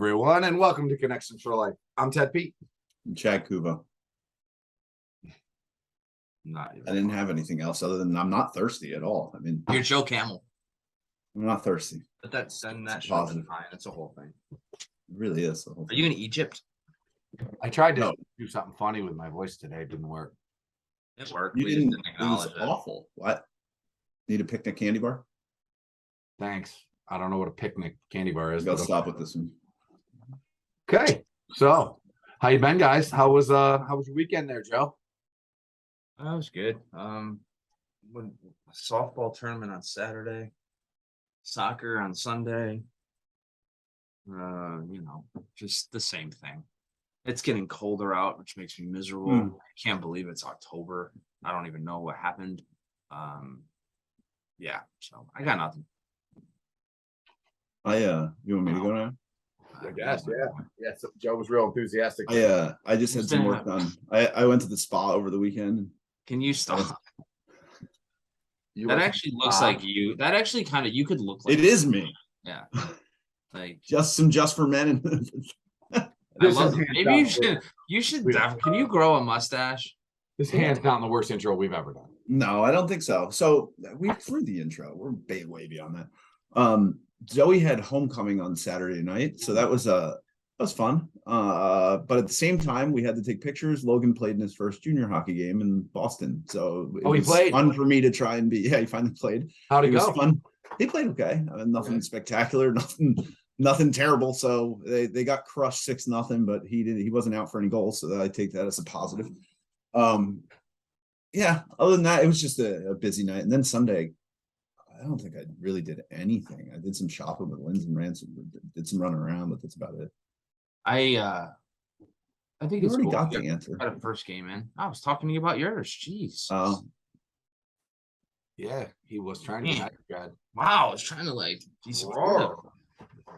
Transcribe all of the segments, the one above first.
everyone, and welcome to Connections for Life. I'm Ted Pete. Chad Kuva. Not even I didn't have anything else other than I'm not thirsty at all. I mean, You're Joe Camel. I'm not thirsty. But that's and that It's should have positive. been fine. It's a whole thing. It really is. The whole Are thing. you in Egypt? I tried to No. do something funny with my voice today. It didn't work. It worked. You We just didn't. didn't It was acknowledge it. awful. What? Need a picnic candy bar? Thanks. I don't know what a picnic candy bar is. Go but stop with this one. okay. So, how you been, guys? How was your weekend there, Joe? That was good. When softball tournament on Saturday, soccer on Sunday. Just the same thing. It's getting colder out, which makes me miserable. I can't believe it's October. I don't even know what happened. Yeah, so I got nothing. You want me to go now? I guess, yeah. Yeah, so Joe was real enthusiastic. I just had some work done. I went to the spa over the weekend. Can you stop? You That were- actually looks like you. That actually kind of you could look like It is me. Yeah. Like Just for men. And I This love is it. hands Maybe down you the should. worst. You should. We- Can you grow a mustache? This hands down the worst intro we've ever done. no, I don't think so. So we through the intro. We're way beyond that. Zoe had homecoming on Saturday night, so that was fun. But at the same time, we had to take pictures. Logan played in his first junior hockey game in Boston, so it he was played? fun for me to try and be. Yeah, he finally played. How'd it It was go? fun. He played okay. Nothing Okay. spectacular. Nothing terrible. So they got crushed 6-0, but he wasn't out for any goals, so I take that as a positive. Yeah. Other than that, it was just a busy night, and then Sunday. I don't think I really did anything. I did some shopping with Lindsay and Ransom, did some running around, but that's about it. I think You it's already cool. got You the answer. got a first game in. I was talking to you about yours. Jeez. Oh, Yeah, he was trying to Man. be God. Wow. I was trying to be supportive.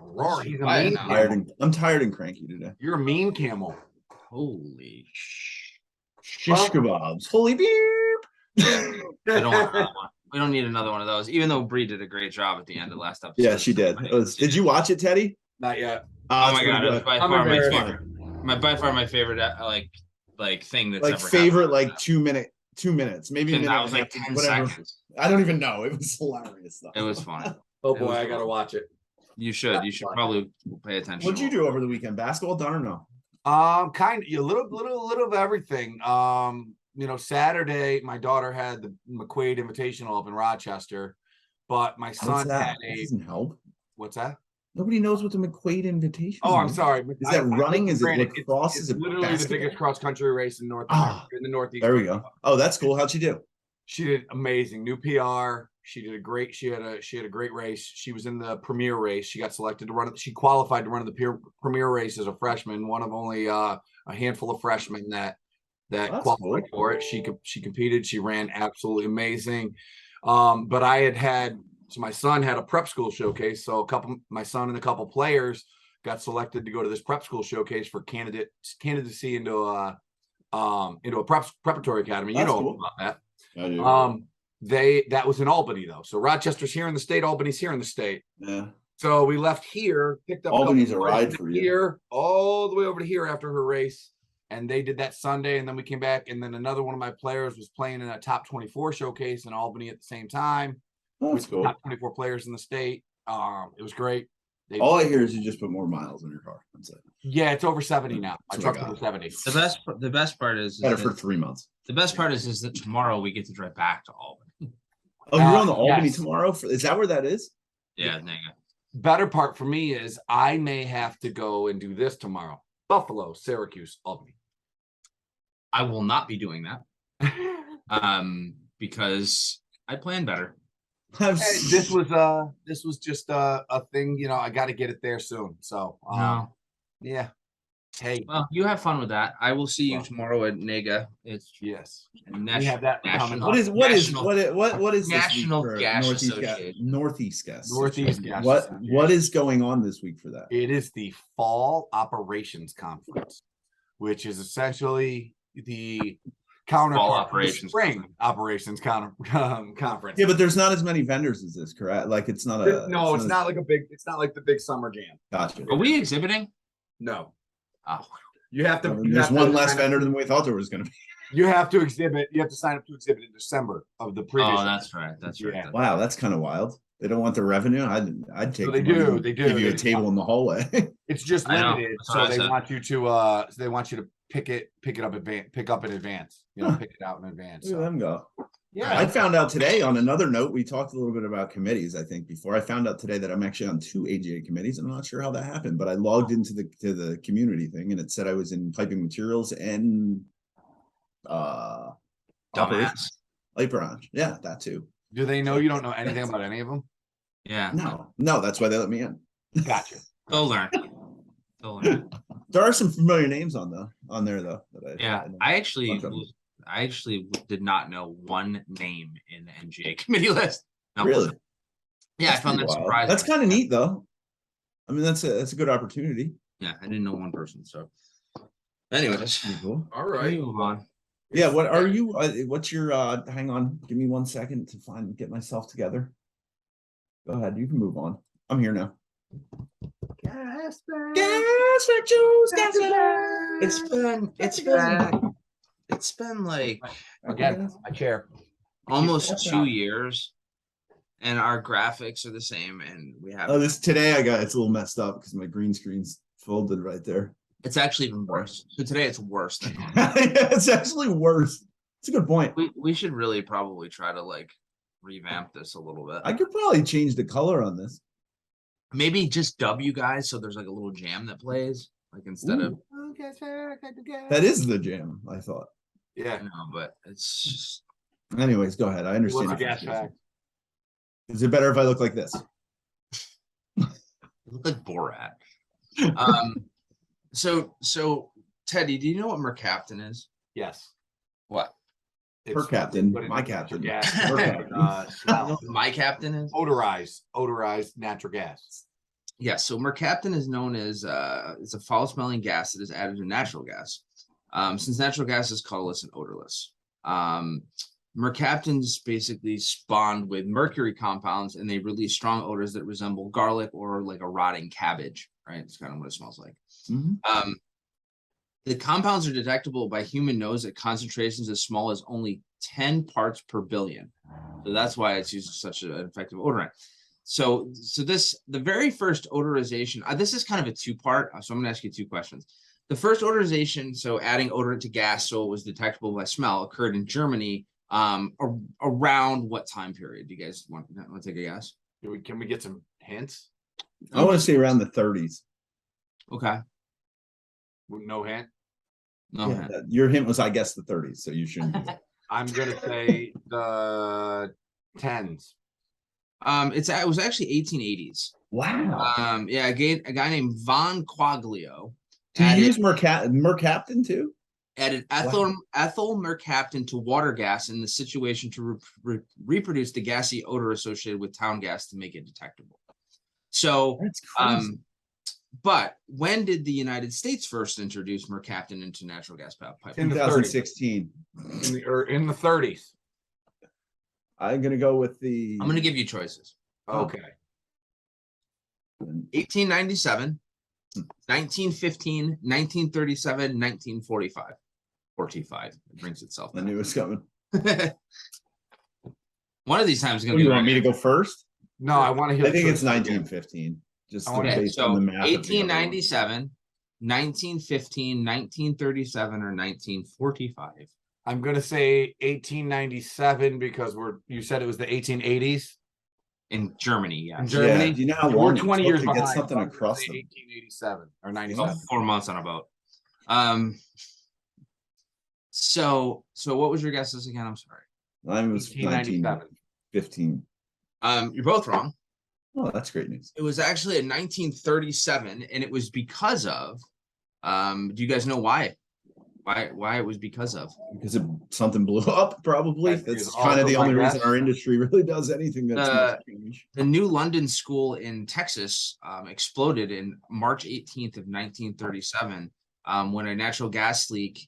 Roar. He's a Quiet mean now. camel. I'm tired and cranky today. You're a mean camel. Holy Shish kebabs. Holy beep. I don't want another one. We don't need another one of those. Even though Bree did a great job at the end of last episode. Yeah, she did. Did you watch it, Teddy? Not yet. Oh it's my pretty god, it was good. by I'm far my embarrassed. favorite. By far my favorite like thing that's Like ever favorite, happened. like 2 minutes, maybe a And minute. that was and a like half, 10 whatever. seconds. I don't even know. It was hilarious though. It was fun. Oh It boy, was I gotta fun. watch it. You should. You should probably pay attention. What'd you do over the weekend? Basketball done or no? Kind of a little of everything. Saturday my daughter had the McQuaid Invitational up in Rochester, but my What's son that? had That a doesn't help. what's that? Nobody knows what the McQuaid invitation Oh, I'm is. sorry. Is that running? Is it Granted, lacrosse? It's Is it literally the basketball? biggest cross country race in North Ah, America, in the Northeast. There we go. Oh, that's cool. How'd she do? She did amazing. New PR. She did a great. She had a great race. She was in the premier race. She got selected to run it. She qualified to run the premier race as a freshman. One of only a handful of freshmen that That's qualified cool. for it. She competed. She ran absolutely amazing. But so my son had a prep school showcase. So my son and a couple players got selected to go to this prep school showcase for candidacy into a preparatory academy. You That's know cool. about that. I do. That was in Albany though. So Rochester's here in the state, Albany's here in the state. Yeah. So we left here, picked up Albany's couple a ride boys for you. here, all the way over to here after her race. And they did that Sunday, and then we came back, and then another one of my players was playing in a top 24 showcase in Albany at the same time. Oh, that's With cool. top 24 players in the state. It was great. All I hear is you just put more miles in your car. That's it. Yeah, it's over 70 now. My That's what I truck's got. over 70. The best part is Better that- for 3 months. the best part is that tomorrow we get to drive back to Albany. Oh, you're on the Albany yes. tomorrow? Is that where that is? Yeah, nigga. Better part for me is I may have to go and do this tomorrow. Buffalo, Syracuse, Albany. I will not be doing that. Because I plan better. Hey, this was just a thing, I got to get it there soon. So, No. yeah. Hey, Well, you have fun with that. I will see you Well. tomorrow at Nega. It's yes, national. we have that coming national- up. What is this National week for Gas Northeast Association. Northeast Gas. Northeast Gas What Association. is going on this week for that? It is the Fall Operations Conference, which is essentially the counterpart, the operations spring operations conference. Yeah, but there's not as many vendors as this, correct? Like it's not a. No, it's as- not like a big. It's not like the big summer jam. Gotcha. Are we exhibiting? No, Oh, you have to. Well, you there's have to one less sign up- vendor than we thought there was going to be. You have to exhibit. You have to sign up to exhibit in December of the previous. oh, that's right. That's right. Yeah. that's- Wow, that's kind of wild. They don't want the revenue. I'd take. So they the money do, and they do. Give you a They- table in the hallway. It's just I know, limited, that's what so I they said. want you to. So they want you to pick it up pick up in advance. You know, Huh. pick it out in advance. Look at So. them go. Yeah, I found out today on another note, we talked a little bit about committees, I think before. I found out today that I'm actually on 2 AGA committees. I'm not sure how that happened, but I logged into the community thing and it said I was in piping materials and operations. Dumbass. Light branch. Yeah, that too. do they know you don't know anything about any of them? Yeah. No, that's why they let me in. Gotcha. They'll learn. They'll learn. There are some familiar names on there though. That Yeah. know. I actually Bunch of them. I actually did not know one name in the NGA committee list. No. Really? Yeah, I That's found pretty that wild. surprising. That's kind of neat though. I mean, that's a good opportunity. Yeah, I didn't know one person. So, anyways, Pretty cool. All we right. move on. Yeah, what are you? What's your? Hang on, give me 1 second to get myself together. Go ahead, you can move on. I'm here now. Gas for Juice, It's been like Again, my chair. almost That's 2 not- years, and our graphics are the same, and we have Oh, this today it's a little messed up because my green screen's folded right there. it's actually even worse. So today it's worse than normal. Yeah, it's actually worse. It's a good point. we should really probably try to like revamp this a little bit. I could probably change the color on this. Maybe just W guys, so there's like a little jam that plays, like instead of Ooh, that is the jam, I thought. Yeah. no, but it's just Anyways, go ahead. I understand. What's the your gas frustration. fact? Is it better if I look like this? you look like Borat. So Teddy, do you know what mercaptan is? Yes. What Per captain, put it in my natural captain. gas, Per captain. smell. my captain is? Odorized natural gas. Yeah, so mercaptan is known as it's a foul-smelling gas that is added to natural gas. Since natural gas is colorless and odorless. Mercaptans basically spawned with mercury compounds and they release strong odors that resemble garlic or like a rotting cabbage, right? It's kind of what it smells like. Mhm. The compounds are detectable by human nose at concentrations as small as only 10 parts per billion. So that's why it's used as such an effective odorant. So the very first odorization, this is kind of a two-part, so I'm gonna ask you 2 questions. The first odorization, so adding odorant to gas so it was detectable by smell, occurred in Germany around what time period? Do you guys want to take a guess? Can we get some hints? I want to say around the 30s. Okay. No hint. No. Yeah, your hint was, I guess, the 30s, so you shouldn't. be. I'm gonna say the 10s. It was actually 1880s. Wow. Yeah, a guy named Von Quaglio Do you added- use mercaptan too? added ethyl mercaptan to water gas in the situation to reproduce the gassy odor associated with town gas to make it detectable. So, That's crazy. but when did the United States first introduce mercaptan into natural gas pipe? In the 30s. 2016. In the 30s. I'm gonna go with the. I'm going to give you choices. Okay. 1897, 1915, 1937, 1945. 45. It brings itself. I knew it was coming. back. One of these times is What going do to you be want me to go first? No, I want to hear. I think the it's choices again. 1915. Just Okay, Okay, based so on the math. of the other one. 1897, 1915, 1937, or 1945. I'm gonna say 1897 because you said it was the 1880s. In Germany, yeah. In Yeah, Germany. do you know how And long we're it 20 took years to behind. get something so I'm gonna across say them? 1887 or About 97. 4 months on a boat. So what was your guesses again? I'm sorry. Mine was 1897. 1915. You're both wrong. Oh, that's great news. It was actually in 1937, and it was because of. Do you guys know why? Why it was because of? Because something blew up, probably. That is That's kind of also the my only reason guess. our industry really does anything that's much change. The New London School in Texas exploded in March 18th of 1937 when a natural gas leak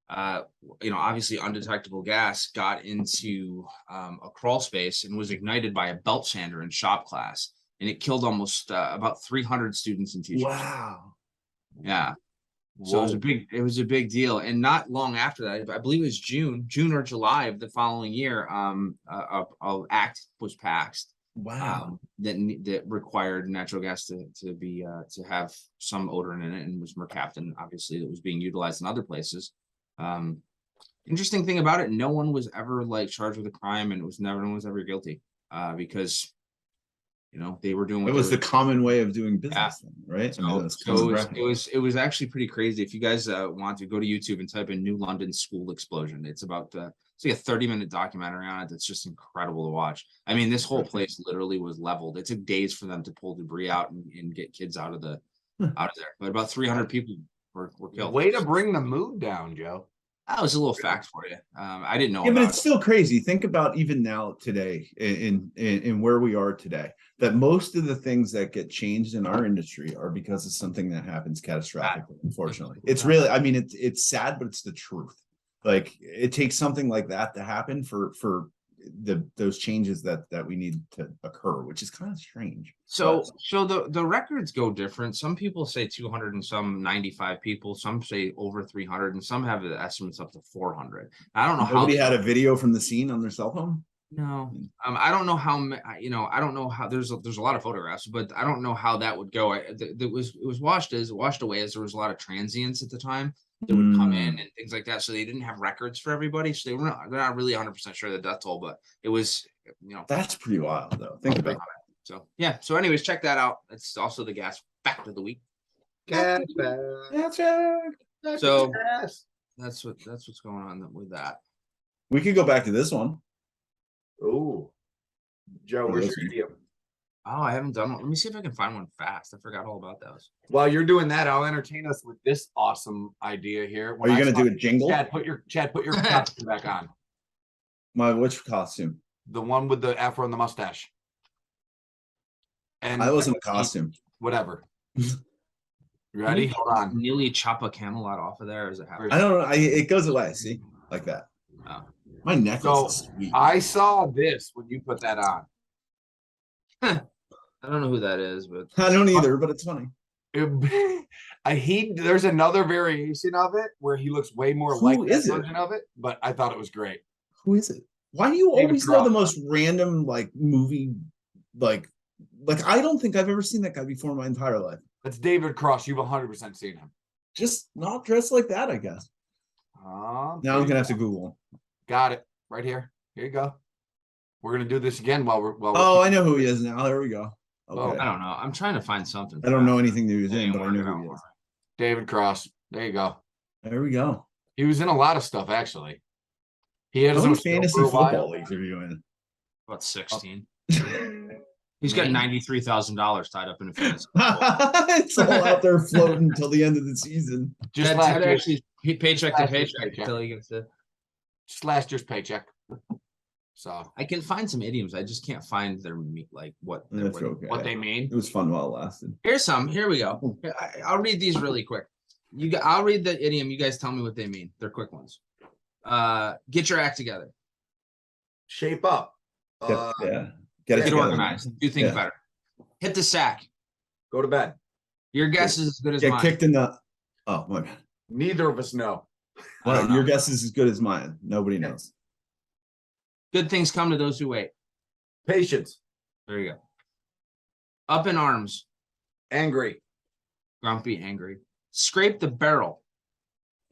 Obviously undetectable gas got into a crawl space and was ignited by a belt sander in shop class, and it killed almost about 300 students and teachers. Wow. Yeah. So it was a big deal. And not long after that, I believe it was June or July of the following year, a act was passed Wow. that required natural gas to be to have some odorant in it, and was mercaptan, obviously, that was being utilized in other places. Interesting thing about it, no one was ever like charged with a crime, and no one was ever guilty, because they were doing what It was the common way of doing business, then, right? It was actually pretty crazy. If you guys want to go to YouTube and type in New London school explosion, it's about it's like a 30-minute documentary on it that's just incredible to watch. I mean, this whole place literally was leveled. It took days for them to pull debris out and get kids out of there. But about 300 people were killed. Way to bring the mood down, Joe. That was a little fact for you. I didn't know. Yeah, but it's still crazy. Think about even now today in where we are today, that most of the things that get changed in our industry are because of something that happens catastrophically. Unfortunately, it's really, I mean, it's sad, but it's the truth. Like, it takes something like that to happen for those changes that we need to occur, which is kind of strange. So the records go different. Some people say 200 and some 95 people, some say over 300, and some have the estimates up to 400. I don't know Nobody had a video from the scene on their cell phone. No, I don't know how, I don't know how, there's a lot of photographs, but I don't know how that would go. It was washed away as there was a lot of transients at the time that would come in and things like that. So they didn't have records for everybody. So they're not really 100% sure the death toll, but it was, that's pretty wild though. Think about it. So yeah. So anyways, check that out. It's also the gas fact of the week. Gas That's right. So that's what's going on with that. We could go back to this one. Oh, Joe, where's your idiom? Oh, I haven't done one. Let me see if I can find one fast. I forgot all about those. While you're doing that, I'll entertain us with this awesome idea here. Are you going to do a jingle? Chad, put your costume back on. Which costume? The one with the afro and the mustache. And I wasn't a costume. Whatever. You ready? Hold on. Nearly chop a Camelot off of there, or is it happen? I don't know. It goes away. See, like that. Oh. My necklace is sweet. I saw this when you put that on. I don't know who that is, but I don't either, but it's funny. There's another variation of it where he looks way more like that version of it, but I thought it was great. Who is it? Why do you always know the most random like movie like I don't think I've ever seen that guy before in my entire life. That's David Cross. You've 100% seen him. Just not dressed like that, I guess. Now I'm gonna have to Google. Got it right here. Here you go. We're gonna do this again while we're. Oh, I know who he is now. There we go. Okay. I don't know. I'm trying to find something. I don't know anything that he was in, but I know who he is. David Cross. There you go. There we go. He was in a lot of stuff actually. He had his How own many fantasy football leagues are you in? About 16. He's got $93,000 tied up in a fantasy. It's all out there floating until the end of the season. Just actually paycheck to paycheck until he gets to. Just last year's paycheck. So I can find some idioms. I just can't find their what they mean. It was fun while it lasted. Here's some. Here we go. I'll read these really quick. I'll read the idiom. You guys tell me what they mean. They're quick ones. Get your act together. Shape up. Yeah. Get organized. Do things better. Hit the sack. Go to bed. Your guess is as good as mine. Get kicked in the. Oh my bad. Neither of us know. Well, your guess is as good as mine. Nobody knows. Good things come to those who wait. Patience. There you go. Up in arms. Angry. Grumpy, angry. Scrape the barrel.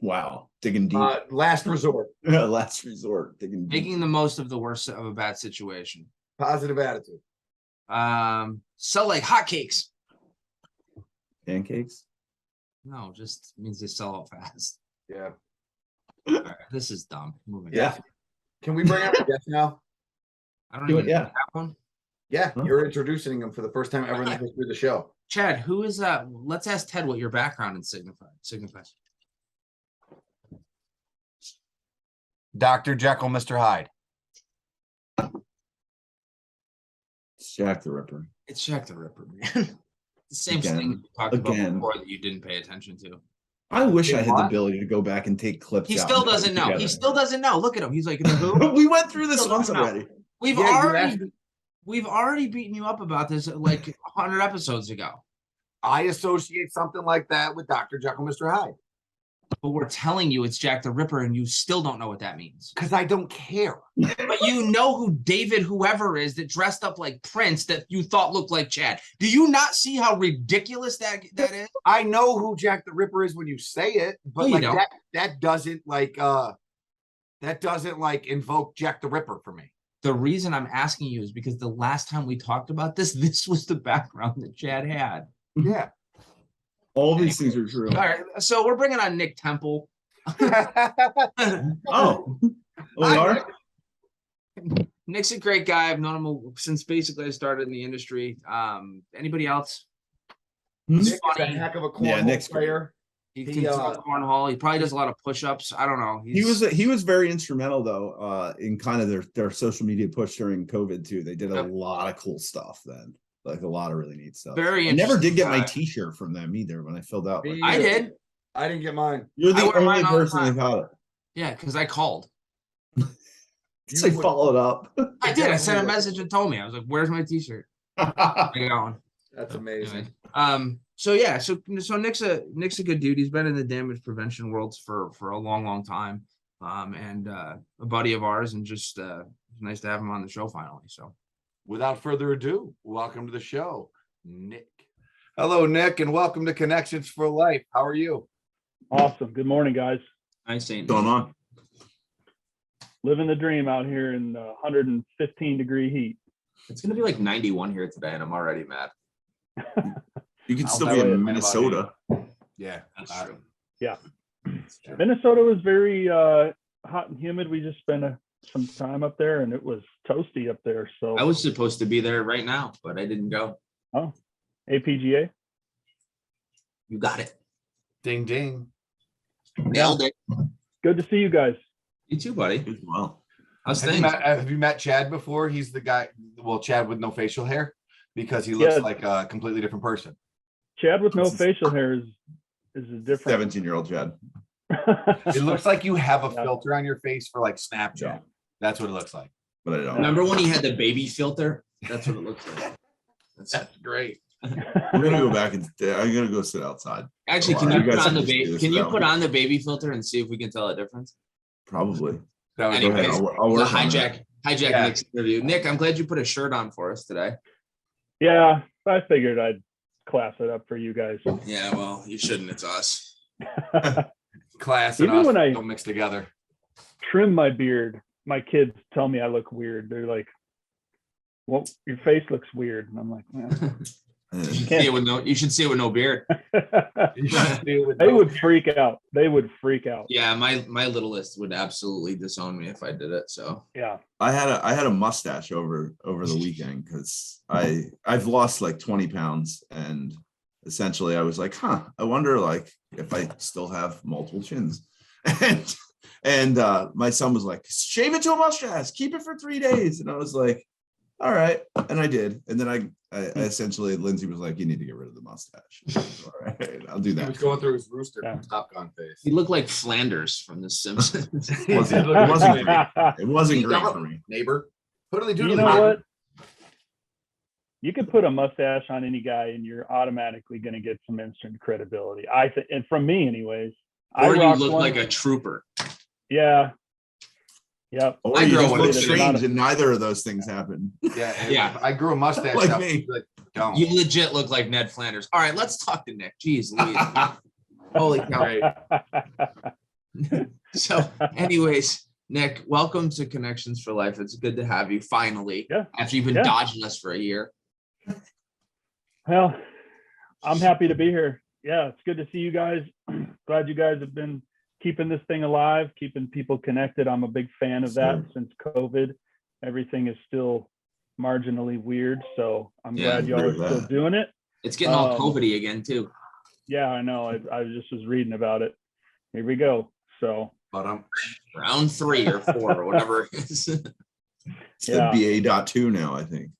Wow. Digging deep. Last resort. Last resort. Digging deep. Making the most of the worst of a bad situation. Positive attitude. Sell like hotcakes. Pancakes? No, just means they sell out fast. Yeah. All right, this is dumb. Moving Yeah. on. Can we bring up a guest now? I don't even have one. Yeah, you're introducing him for the first time ever in the history of the show. Chad, who is that? Let's ask Ted what your background in signifies. Dr. Jekyll, Mr. Hyde. It's Jack the Ripper. It's Jack the Ripper, man. The same thing you talked about before that you didn't pay attention to. I wish I had the What? ability to go back and take clips. He out still and put doesn't them know. He together. still doesn't know. Look at him. He's like, who? We went through this Still once doesn't know. already. We've Yeah, you already asked- we've already beaten you up about this like 100 episodes ago. I associate something like that with Dr. Jekyll, Mr. Hyde, But we're telling you it's Jack the Ripper, and you still don't know what that means. because I don't care. But you know who David whoever is that dressed up like Prince that you thought looked like Chad. Do you not see how ridiculous that is? I know who Jack the Ripper is when you say it, but No, you like don't. that doesn't invoke Jack the Ripper for me. The reason I'm asking you is because the last time we talked about this was the background that Chad had. Yeah. All these things are true. All right, so we're bringing on Nick Temple. Oh, we are. Nick's a great guy. I've known him since basically I started in the industry. Anybody else? Hmm? Nick is a funny. heck of a Yeah, cornhole Nick's great. player. He He, can throw uh, cornhole. He probably does a lot of push-ups. I don't know. He was very instrumental though in kind of their social media push during COVID too. They did a Yep. lot of cool stuff then, like a lot of really neat stuff. Very I never did interesting get my guy. T-shirt from them either when I filled out. Me I either. did. I didn't get mine. You're I the wear mine only all the person that got it. Yeah, because I called. Did I would- followed up? I did. I sent a definitely- message and told me. I was like, "Where's my T-shirt?" I got one. That's amazing. So yeah, so Nick's a good dude. He's been in the damage prevention worlds for a long time. And a buddy of ours, and just nice to have him on the show finally. So Without further ado, welcome to the show, Nick. Hello, Nick, and welcome to Connections for Life. How are you? Awesome. Good morning, guys. nice saying. Going on? Living the dream out here in 115-degree heat. It's gonna be like 91 here today, and I'm already mad. You could I'll still never be get in mad about Minnesota. Yeah, That's I- true. Yeah. That's true. Minnesota was very hot and humid. We just spent some time up there, and it was toasty up there. So I was supposed to be there right now, but I didn't go. APGA. You got it. Ding ding. Nailed it. Good to see you guys. You too, buddy. As well. How's Have you, things? have you met Chad before? He's the guy, well, Chad with no facial hair, because he looks Yeah. like a completely different person. Chad with no facial hair is a different. 17-year-old Chad. It looks like you have a Yeah. filter on your face for like Snapchat. Yeah. That's what it looks like. But I don't. Remember when he had the baby filter? That's what it looks like. That's great. We're gonna go back and I'm gonna go sit outside. Actually, can Wow, you you put guys on the can just do this can you without put me. on the baby filter and see if we can tell a difference? Probably. That was Go ahead. Anyways, I'll The work on that. hijack Yeah. Nick's interview. Nick, I'm glad you put a shirt on for us today. Yeah, I figured I'd class it up for you guys. Yeah, well, you shouldn't. It's us. Class and Even us when I- don't mix together. Trim my beard. My kids tell me I look weird. They're like, "Well, your face looks weird," and I'm like, You should see it with no beard. You should do it with They no- would freak out. They would freak out. Yeah, my littlest would absolutely disown me if I did it. So Yeah. I had a mustache over the weekend because I've lost like 20 pounds, and essentially I was like, I wonder like if I still have multiple chins. And my son was like, shave it to a mustache, keep it for 3 days. And I was like, all right. And I did. And then I essentially, Lindsay was like, you need to get rid of the mustache. I was, all right, I'll do He that. was going through his rooster Yeah. Top Gun face. he looked like Flanders from The Simpsons. It wasn't great. It wasn't great for me. Neighbor. Totally You doodly. know what? You could put a mustache on any guy, and you're automatically going to get some instant credibility. I think, and from me, anyways. I Or you rocked look one. like a trooper. Yeah. Yep. Or I you grow just one look too. strange, and neither of this things happen. Yeah. Yeah. I grew a mustache Like out. me. Like, don't. You legit look like Ned Flanders. All right, let's talk to Nick. Jeez, Louise. Holy cow. Right. So, anyways, Nick, welcome to Connections for Life. It's good to have you finally. Yeah. After you've been Yeah. dodging us for a year. Well, I'm happy to be here. Yeah, it's good to see you guys. Glad you guys have been keeping this thing alive, keeping people connected. I'm a big fan of that since COVID. Everything is still marginally weird, so I'm Yeah, glad y'all are agree with still that. doing it. It's getting all Um, COVID-y again, too. Yeah, I know. I just was reading about it. Here we go. So But Round 3 or 4 or whatever it is. It's Yeah. the BA.2 now, I think.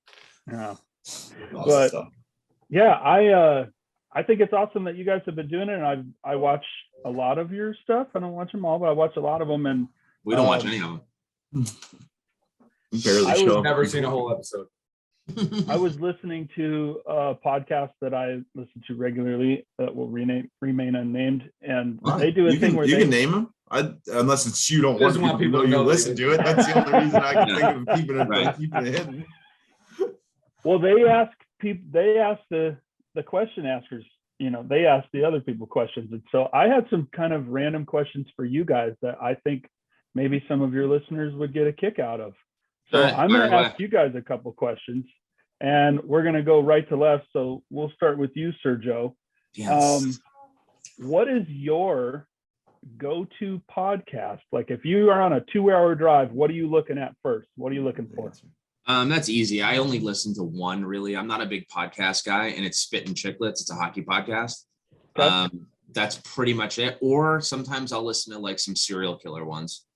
yeah. Lots of But- stuff. Yeah, I think it's awesome that you guys have been doing it, and I watch a lot of your stuff. I don't watch them all, but I watch a lot of them. And We don't watch any of Barely I was show up. Never seen a whole episode. them. I was listening to a podcast that I listen to regularly that will remain unnamed, and they do a you thing can, where you they can name them. Unless it's you don't Doesn't want want people to know you listen to it. That's the only reason I can Yeah. think of keeping it, Right. keeping it hidden. well they ask people, they ask the question askers, they ask the other people questions, and so I had some kind of random questions for you guys that I think maybe some of your listeners would get a kick out of. So All right, I'm going to fire away. ask you guys a couple questions, and we're going to go right to left. So we'll start with you, Sir Joe. Yes. What is your go-to podcast? Like if you are on a 2-hour drive, what are you looking at first? What are you looking for? That's easy. I only listen to one, really. I'm not a big podcast guy, and it's Spit and Chicklets. It's a hockey podcast. Okay. That's pretty much it. Or sometimes I'll listen to like some serial killer ones.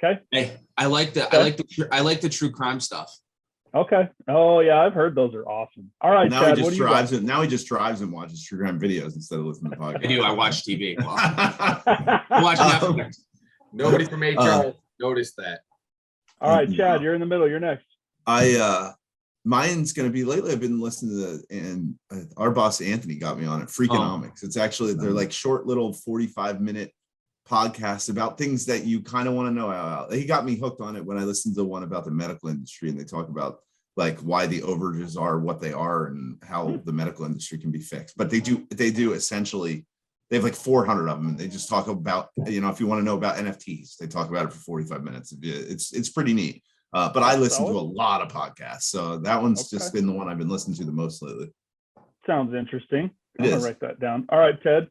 Okay. Hey, I like the true crime stuff. Okay. Oh yeah, I've heard those are awesome. All right, Now Chad, he what just do you got? drives it. Now he just drives and watches true crime videos instead of listening to podcasts. I do. I watch TV. Well, I watch Netflix. Nobody from HR noticed that. All right, Chad, you're in the middle. You're next. Mine's gonna be lately. I've been listening to our boss Anthony got me on it. Freakonomics. It's actually they're like short little 45-minute podcasts about things that you kind of want to know about. He got me hooked on it when I listened to one about the medical industry, and they talk about like why the overages are what they are and how the medical industry can be fixed. But they do essentially. They have like 400 of them, and they just talk about, if you want to know about NFTs, they talk about it for 45 minutes. It's pretty neat. But I listen to a lot of podcasts, so that one's just been the one I've been listening to the most lately. Sounds interesting. I'm It gonna is. write that down. All right, Ted.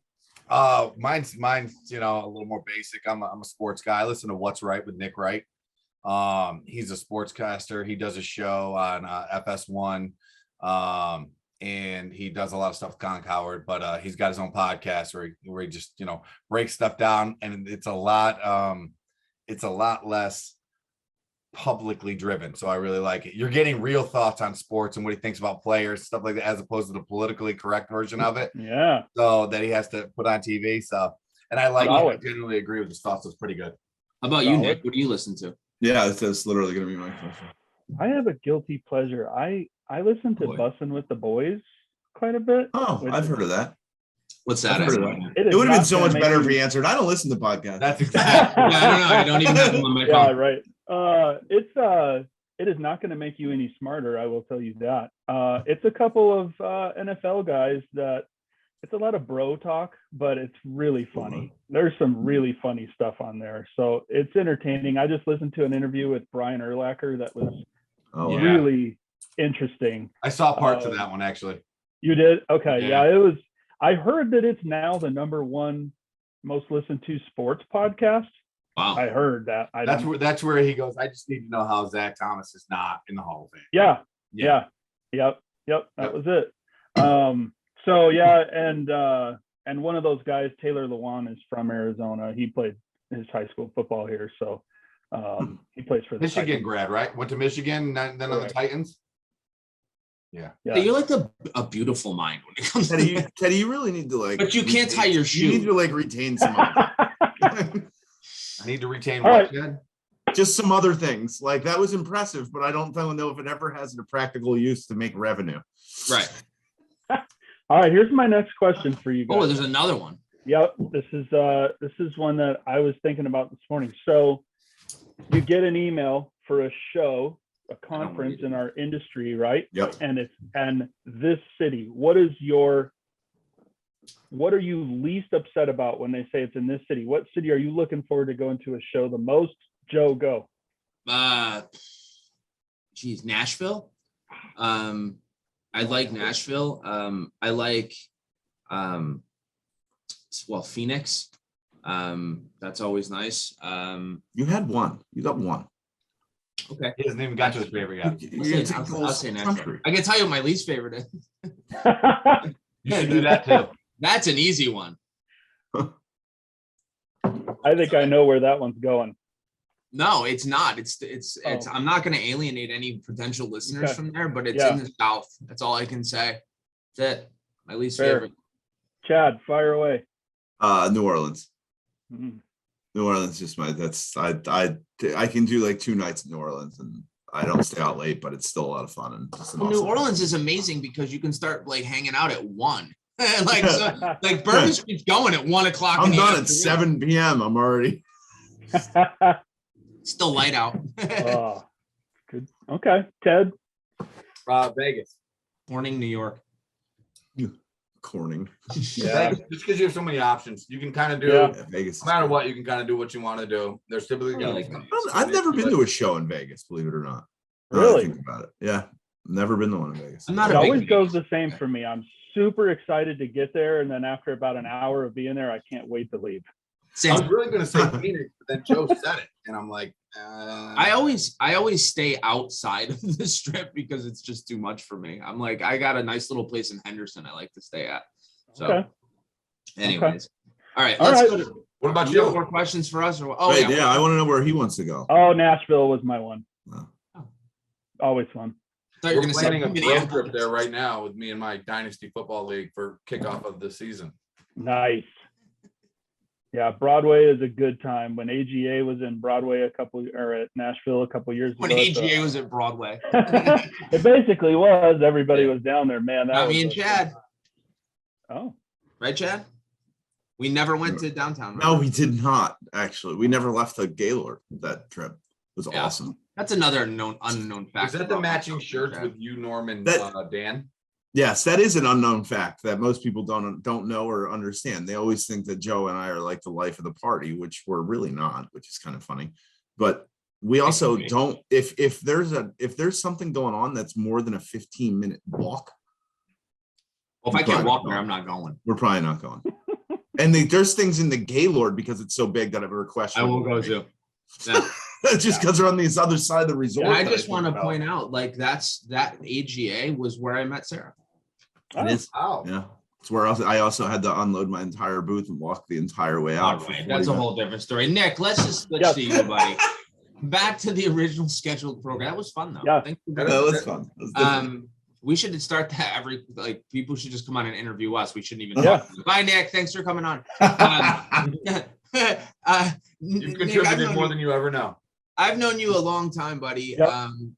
Mine's a little more basic. I'm a sports guy. I listen to What's Right with Nick Wright. He's a sportscaster. He does a show on FS1. And he does a lot of stuff with Colin Cowherd, but he's got his own podcast where he just breaks stuff down, and it's a lot less publicly driven. So I really like it. You're getting real thoughts on sports and what he thinks about players, stuff like that, as opposed to the politically correct version of it. Yeah. So that he has to put on TV. So, and I like it. I generally agree with his thoughts. It's pretty good. How about you, Nick? What do you listen to? Yeah, that's literally going to be my question. I have a guilty pleasure. I listen to Bussin' with the Boys quite a bit. Oh, I've heard of that. What's that? I've heard of that. It It would have been so not much gonna better make if you- he answered. I don't listen to podcasts. That's exactly. I don't know. I don't even have them on my Yeah, phone. right. It is not going to make you any smarter. I will tell you that. It's a couple of NFL guys that it's a lot of bro talk, but it's really funny. There's some really funny stuff on there, so it's entertaining. I just listened to an interview with Brian Urlacher that was Oh, Yeah. really interesting. I saw parts of that one actually. You did? Okay. Yeah. Yeah, it was. I heard that it's now the #1 most listened to sports podcast. Wow. I heard that. That's where he goes. I just need to know how Zach Thomas is not in the Hall of Fame. Yeah. Yeah. Yep. That was it. So yeah, and one of those guys, Taylor Lewan, is from Arizona. He played his high school football here, so he plays for the Michigan Titans. grad, right? Went to Michigan, then on the Correct. Titans. Yeah. Yeah. You're like a beautiful mind when it comes to Teddy, you really need to like. But you can't tie your You need shoe. to like retain some, other- I need to retain All what, right. Chad? just some other things. Like that was impressive, but I don't know if it ever has a practical use to make revenue. Right. All right, here's my next question for you guys. Oh, there's another one. Yep, this is one that I was thinking about this morning. So you get an email for a show, a conference in our industry, right? Yep. And this city. What are you least upset about when they say it's in this city? What city are you looking forward to going to a show the most? Joe, go. Nashville. I like Nashville. I like Phoenix. That's always nice. You had one. You got one. Okay. He hasn't even got to his favorite yet. I'll say Nashville. I can tell you what my least favorite is. You should do that too. That's an easy one. I think I know where that one's going. No, it's not. It's Oh. I'm not going to alienate any potential listeners Okay. from there, but it's Yeah. in the South. That's all I can say. That's it. My least Fair. favorite. Chad, fire away. New Orleans. Mhm. New Orleans is I can do like 2 nights in New Orleans and I don't stay out late, but it's still a lot of fun and just an Well, New awesome- Orleans is amazing because you can start like hanging out at 1. Like so, like Bourbon Street's going at 1 o'clock. I'm in the done at afternoon. 7 p.m. I'm already. Still light out. Oh, good. Okay, Ted. Vegas. Morning, New York. Corning. Yeah. Vegas, just because you have so many options, you can kind of do. Yeah. Yeah, Vegas. No matter what, you can kind of do what you want to do. There's typically I like gonna be Vegas. I've never been to a show in Vegas, believe it or not. Now that I Really? think about it. Yeah. Never been to one in Vegas. I'm not It a big always Vegas goes the guy. same for me. I'm super excited to get there, and then after about an hour of being there, I can't wait to leave. Same. I was really gonna say Phoenix, but then Joe said it, and I'm like, I always stay outside of the strip because it's just too much for me. I'm like, I got a nice little place in Henderson I like to stay at. So Okay. anyways. All right, All let's right. go to What about you have you? more questions for us or oh Right, yeah, I want to know where he wants to go. Oh, Nashville was my one. Wow. Always fun. I thought you were We're gonna say planning a give me the road trip Applebee's. there right now with me and my Dynasty Football League for kickoff of the season. Nice. Yeah, Broadway is a good time. When AGA was in Broadway at Nashville a couple years When ago. AGA was at Broadway. It basically was. Everybody Yeah. was down there, man. That Not was me and a- Chad, Oh, right, Chad? We never went to downtown. No, we did not actually. We never left the Gaylord that trip. It was Yeah. awesome. That's another unknown fact. Is that the about matching myself, shirts Chad. with you, Norm, and That- Dan? Yes, that is an unknown fact that most people don't know or understand. They always think that Joe and I are like the life of the party, which we're really not, which is kind of funny. But we also be. don't if there's something going on that's more than a 15-minute walk, Well, if I can't Probably walk there, not. I'm not going. we're probably not going. And there's things in the Gaylord because it's so big that I've requested. I will go too. Yeah. Just because they're on the other side of the resort. And I that just think want to about. point out, like that AGA was where I met Sarah. It is. Wow. Yeah. It's where I also had to unload my entire booth and walk the entire way out. All for right, 40 that's a minutes. whole different story. Nick, let's just switch Yeah. to you, buddy. Back to the original scheduled program. That was fun though. Yeah. Thank you. That That was fun. That was different. We should start that people should just come on and interview us. We shouldn't even Yeah. talk. Bye, Nick. Thanks for coming on. You've Nick, contributed more than you ever know. I've known you a long time, buddy. Yep.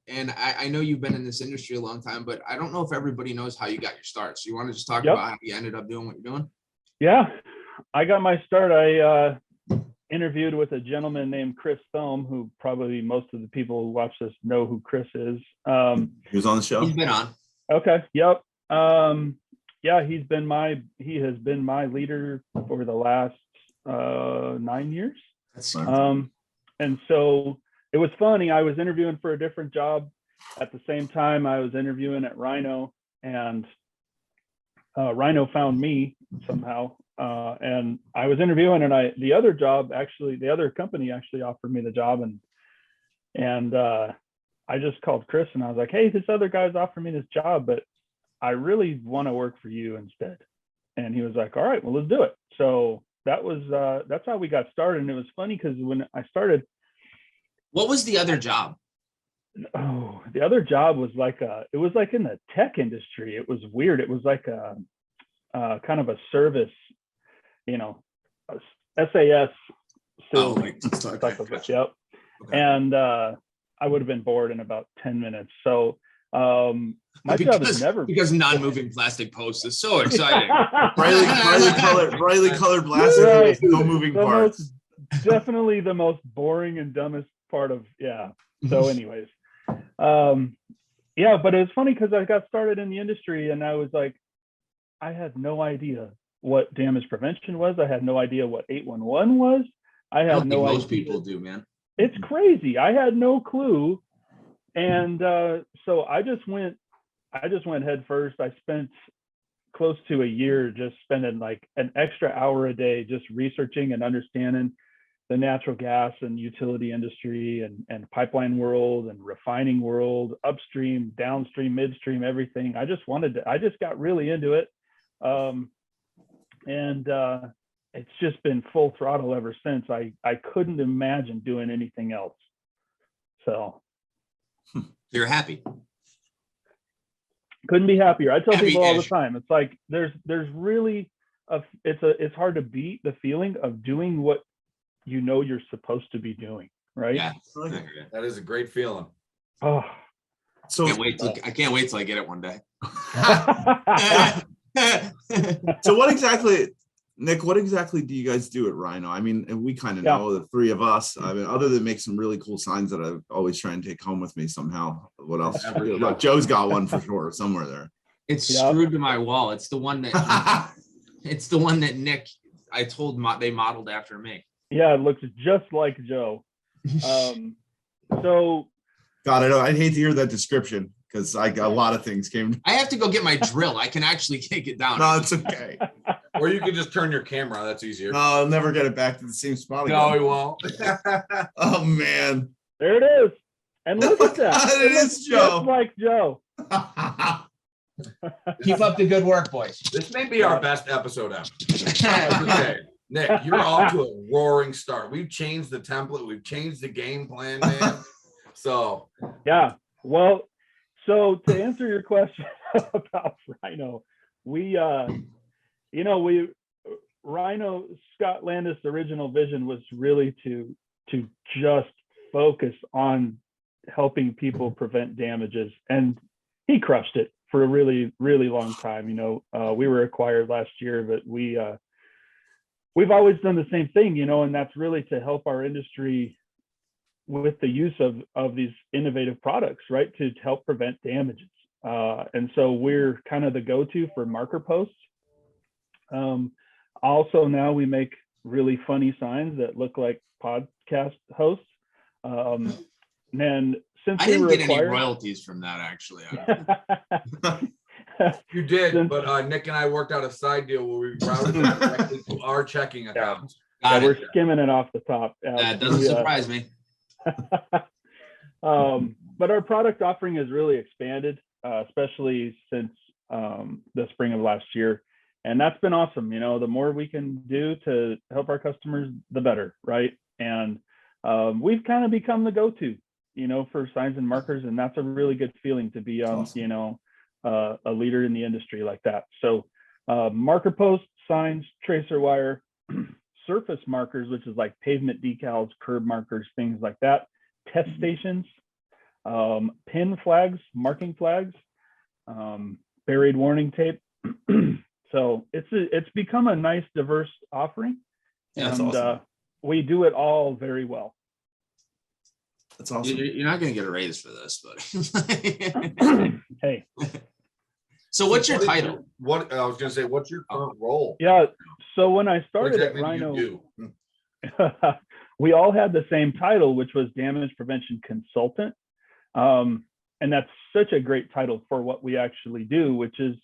And I know you've been in this industry a long time, but I don't know if everybody knows how you got your start. So you want to just talk Yep. about how you ended up doing what you're doing? yeah. I got my start. I interviewed with a gentleman named Chris Thome, who probably most of the people who watch this know who Chris is. He was on the show. He's been on. Okay. Yep. Yeah, he has been my leader for the last 9 years. That's And so it was funny. I was interviewing for a different job at the same time I was interviewing at Rhino, and Rhino found me somehow. And I was interviewing, and the other company actually offered me the job, and I just called Chris and I was like, hey, this other guy's offering me this job, but I really want to work for you instead. And he was like, all right, well, let's do it. So that's how we got started. And it was funny because when I started, what was the other job? the other job was it was like in the tech industry. It was weird. It was like a kind of a service, a SAS sales type of it. Yep. Okay. And I would have been bored in about 10 minutes. So my job is never because non-moving plastic post is so exciting. brightly colored plastic Right. with no moving The parts. definitely the most boring and dumbest part of So anyways, but it was funny because I got started in the industry and I was like, I had no idea what damage prevention was. I had no idea what 811 was. I I had don't no think idea. most people do, man. It's crazy. I had no clue. And so I just went head first. I spent close to a year just spending like an extra hour a day just researching and understanding the natural gas and utility industry and pipeline world and refining world, upstream, downstream, midstream, everything. I just got really into it. It's just been full throttle ever since. I couldn't imagine doing anything else. So You're happy. couldn't be happier. I tell Happy people all the ish. time, it's like there's really it's hard to beat the feeling of doing what you know you're supposed to be doing, right? Yeah. That is a great feeling. Oh. So I can't wait till I get it one day. so what exactly, Nick, what exactly do you guys do at Rhino? I mean, and we kind of Yeah. know the three of us. I mean, other than make some really cool signs that I always try and take home with me somehow. What else? Look, Joe's got one for sure somewhere there. It's Yeah. screwed to my wall. It's the one that it's the one that Nick, I told they modeled after me. Yeah, it looks just like Joe. So God, I'd hate to hear that description because a lot of things came. I have to go get my drill. I can actually take it down. No, it's okay. Or you could just turn your camera. That's easier. No, I'll never get it back to the same spot again. No, he won't. Oh man. there it is. And look at that. It is looks Joe. just like Joe. Keep up the good work, boys. This may be our best episode ever. Okay. Nick, you're off to a roaring start. We've changed the template. We've changed the game plan, man. So Yeah. Well, so to answer your question about Rhino, Rhino, Scott Landis' original vision was really to just focus on helping people prevent damages, and he crushed it for a really, really long time. We were acquired last year, but we've always done the same thing, and that's really to help our industry with the use of these innovative products, right, to help prevent damages. And so we're kind of the go-to for marker posts. Also, now we make really funny signs that look like podcast hosts. And since I didn't get any royalties from that, actually. you did, but Nick and I worked out a side deal where we routed it directly to our checking accounts. We're skimming it off the top. That doesn't surprise me. But our product offering has really expanded, especially since the spring of last year. And that's been awesome. The more we can do to help our customers, the better, right? And we've kind of become the go-to, for signs and markers. And that's a really good feeling to be on, awesome. A leader in the industry like that. So marker posts, signs, tracer wire, surface markers, which is like pavement decals, curb markers, things like that, test stations, pin flags, marking flags, buried warning tape. So it's become a nice, diverse offering. Yeah, and awesome. We do it all very well. That's awesome. You're not going to get a raise for this, but Hey. So what's your title? What I was going to say, what's your current role? Yeah. So when I What started exactly at do Rhino, you do? we all had the same title, which was damage prevention consultant. And that's such a great title for what we actually do, which is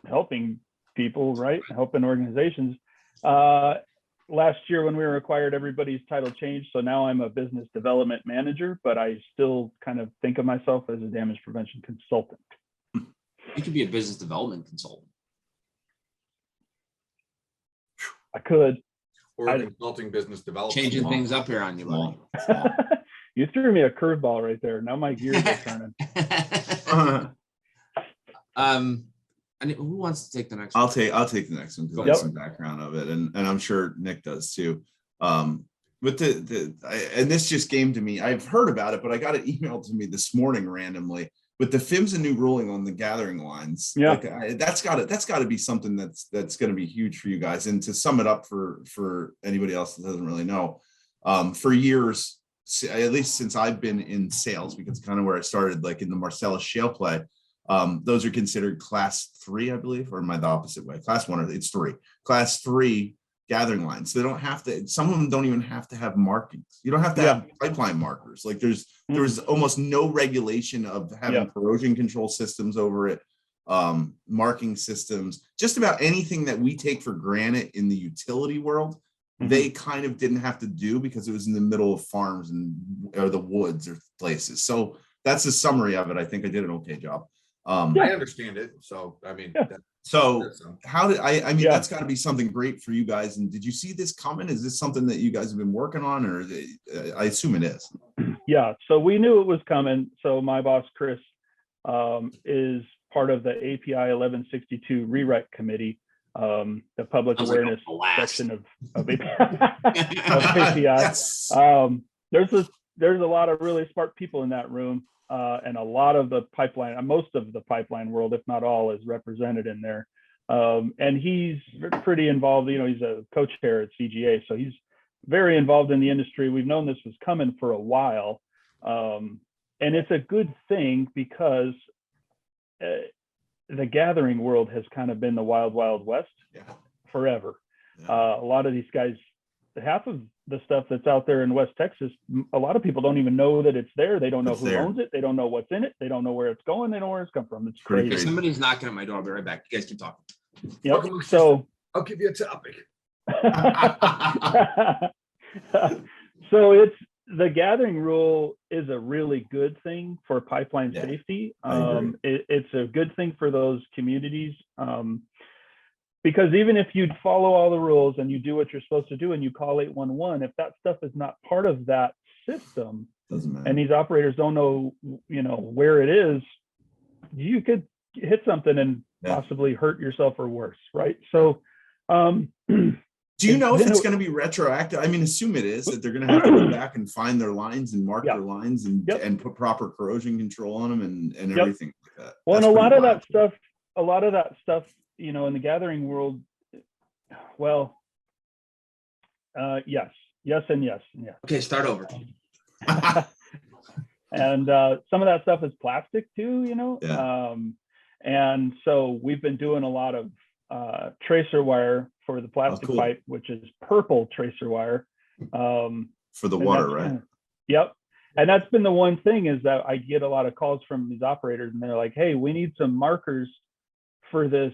helping people, right? Helping organizations. Last year when we were acquired, everybody's title changed. So now I'm a business development manager, but I still kind of think of myself as a damage prevention consultant. You could be a business development consultant. I could. Or consulting business development. Changing things up here on you, buddy. You threw me a curveball right there. Now my gears are turning. And who wants to take the next I'll one? take the next one because I have some background of it, and I'm sure Nick does too. With and this just came to me. I've heard about it, but I got it emailed to me this morning randomly with the PHMSA new ruling on the gathering lines. Yeah, that's got to be something that's going to be huge for you guys. And to sum it up for anybody else that doesn't really know, for years, at least since I've been in sales, because it's kind of where I started, like in the Marcellus shale play. Those are considered class 3, I believe, or am I the opposite way? Class 1, or it's 3. Class 3 gathering lines. They don't have to, some of them don't even have to have markings. You don't have to have pipeline markers. Like there's almost no regulation of having corrosion control systems over it, marking systems, just about anything that we take for granted in the utility world. They kind of didn't have to do because it was in the middle of farms or the woods or places. So that's the summary of it. I think I did an okay job. I understand it. So, I mean, how did I mean, that's got to be something great for you guys. And did you see this coming? Is this something that you guys have been working on, or I assume it is? Yeah. So we knew it was coming. So my boss, Chris, is part of the API 1162 rewrite committee, the public Sounds like a awareness blast. section of API. Yes. There's a lot of really smart people in that room, and a lot of the pipeline, most of the pipeline world, if not all, is represented in there. And he's pretty involved. You know, he's a co-chair at CGA, so he's very involved in the industry. We've known this was coming for a while, and it's a good thing because the gathering world has kind of been the wild, wild west Yeah. forever. Yeah. A lot of these guys, half of the stuff that's out there in West Texas, a lot of people don't even know that it's there. They don't know It's who there. owns it. They don't know what's in it. They don't know where it's going. They don't know where it's come from. It's Pretty If crazy. somebody's knocking at my door, I'll be right back. You guys keep talking. Yep. Welcome to So, I'll give you a topic. so it's the gathering rule is a really good thing for pipeline Yeah, safety. I agree. It's a good thing for those communities. Because even if you follow all the rules and you do what you're supposed to do and you call 811, if that stuff is not part of that system Doesn't matter. and these operators don't know, you know, where it is, you could hit something and Yeah. possibly hurt yourself or worse, right? So, Do you know if then it's it- going to be retroactive? I mean, assume it is, that they're going to have to go back and find their lines and mark Yeah. their lines and Yep. and put proper corrosion control on them and Yep. everything like that. well, and That's a lot pretty of wild. that stuff, you know, in the gathering world, well, yes, and yes. Okay, start over. And some of that stuff is plastic too, you know. Yeah. And so we've been doing a lot of tracer wire for the plastic cool. pipe, which is purple tracer wire. For the And water, that's right? kinda- Yep. And that's been the one thing is that I get a lot of calls from these operators and they're like, hey, we need some markers for this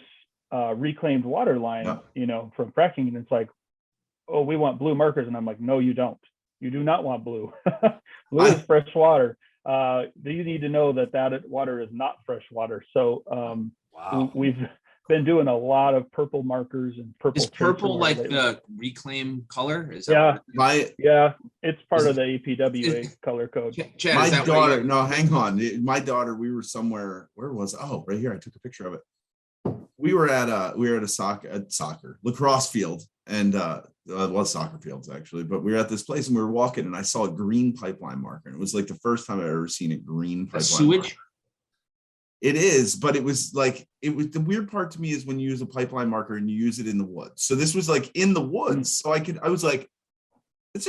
reclaimed water line, Yeah. you know, from fracking. And it's like, oh, we want blue markers. And I'm like, no, you don't. You do not want blue. Blue is fresh water. You need to know that that water is not fresh water. So Wow. we've been doing a lot of purple markers and purple. Is tracer purple wire like lately. the reclaim color? Is that Yeah. what My Yeah, it's part Is of the APWA color code. Chad, my is that daughter, what no, hang on. My daughter, we were somewhere, where was, oh, right here. I took a picture of it. We were at a soccer lacrosse field, and it was soccer fields actually, but we were at this place and we were walking and I saw a green pipeline marker. And it was like the first time I've ever seen a green pipeline sewage? marker. It is, but it was the weird part to me is when you use a pipeline marker and you use it in the woods. So this was like in the woods. So I was like, it's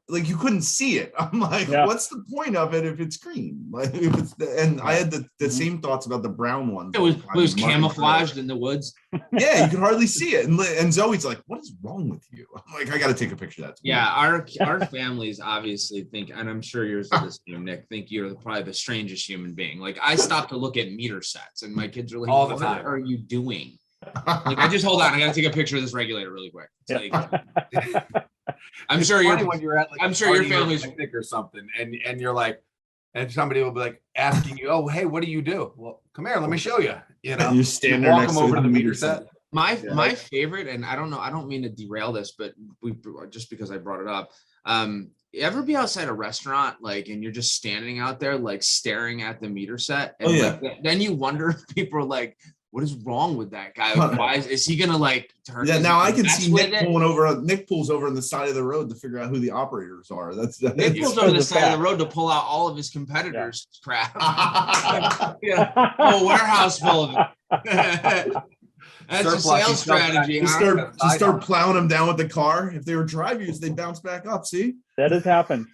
like you couldn't see it. I'm like, Yeah. what's the point of it if it's green? Like if it's and I had the Mhm. same thoughts about the brown ones. It was all the time, marking camouflaged in the woods. trails. Yeah, you could hardly see it. And Zoe's like, what is wrong with you? I'm like, I gotta take a picture of that. Yeah, our families obviously think, and I'm sure yours is the same, Nick, think you're probably the strangest human being. Like I stopped to look at meter sets and my kids are like, All the what time. are you doing? Like I just hold on, I gotta take a picture of this regulator really quick. It's like I'm It's sure funny you're when you're at like I'm a sure your party or a family's- picnic or something, and you're like, and somebody will be like asking you, "Oh, hey, what do you do?" Well, come here, let me show you. You know, You stand there walk next them over to the meter set. set. my favorite, and I don't mean to derail this, but we just because I brought it up. You ever be outside a restaurant like and you're just standing out there like staring at the meter set and Oh, yeah. like, then you wonder if people are like, what is wrong with that guy? Like, why is he gonna like turn? Yeah, is now he I can mess see with Nick it? pulling over. Nick pulls over on the side of the road to figure out who the operators are. That's Nick pulls It's over the just side of that. the road to pull out all of his competitors' crap. Yeah. Oh, warehouse full of it. That's a Surplus, sales you sell back. strategy. Just Huh? start plowing them down with the car. If they were drivers, they bounce back up. See? That has happened.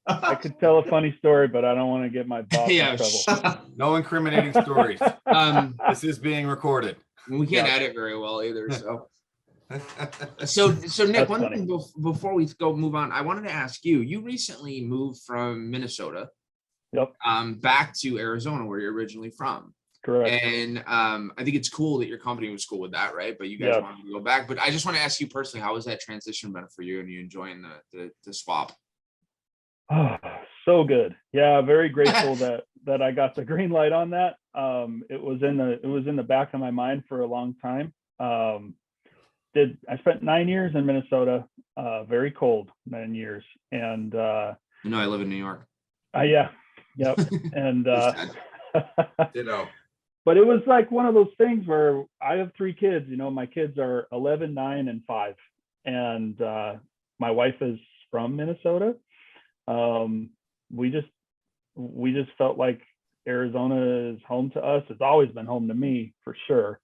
I could tell a funny story, but I don't want to get my boss Yeah, in trouble. No incriminating stories. This is being recorded. We can't Yeah. edit very well either. So Nick, That's one funny. thing before we move on, I wanted to ask you. You recently moved from Minnesota, Yep, back to Arizona, where you're originally from. correct. And I think it's cool that your company was cool with that, right? But you guys Yes. wanted to go back. But I just want to ask you personally, how has that transition been for you? And you enjoying the swap? Oh, so good. Yeah, very grateful that I got the green light on that. It was in the back of my mind for a long time. I spent 9 years in Minnesota, very cold 9 years, and You know, I live in New York. yeah, yep, and Just had- Ditto. but it was like one of those things where I have 3 kids. You know, my kids are 11, 9, and 5, and my wife is from Minnesota. We just felt like Arizona is home to us. It's always been home to me for sure.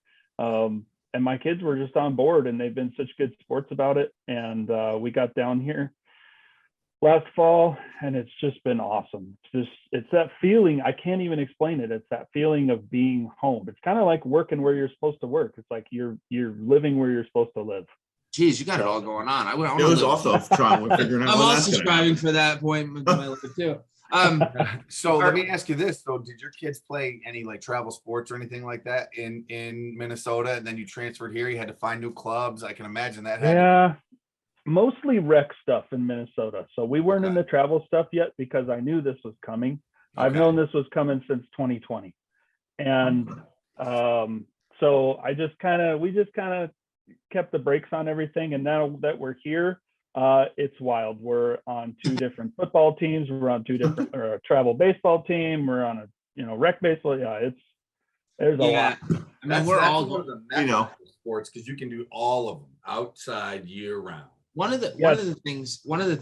And my kids were just on board, and they've been such good sports about it. And we got down here last fall, and it's just been awesome. It's that feeling. I can't even explain it. It's that feeling of being home. It's kind of like working where you're supposed to work. It's like you're living where you're supposed to live. Geez, you got it all going on. I It was also trying to figuring out. I'm when also that's gonna striving happen. for that point in my life too. So let me ask you this. So did your kids play any like travel sports or anything like that in Minnesota? And then you transferred here, you had to find new clubs. I can imagine that. Yeah, mostly rec stuff in Minnesota. So we weren't in the travel stuff yet because I knew this was coming. I've known this was coming since 2020. And so we just kind of kept the brakes on everything. And now that we're here, it's wild. We're on 2 different football teams. We're on 2 different or a travel baseball team. We're on a rec baseball. Yeah, there's a lot. I mean, we're all one of the you know. sports because you can do all of them outside year round. one of the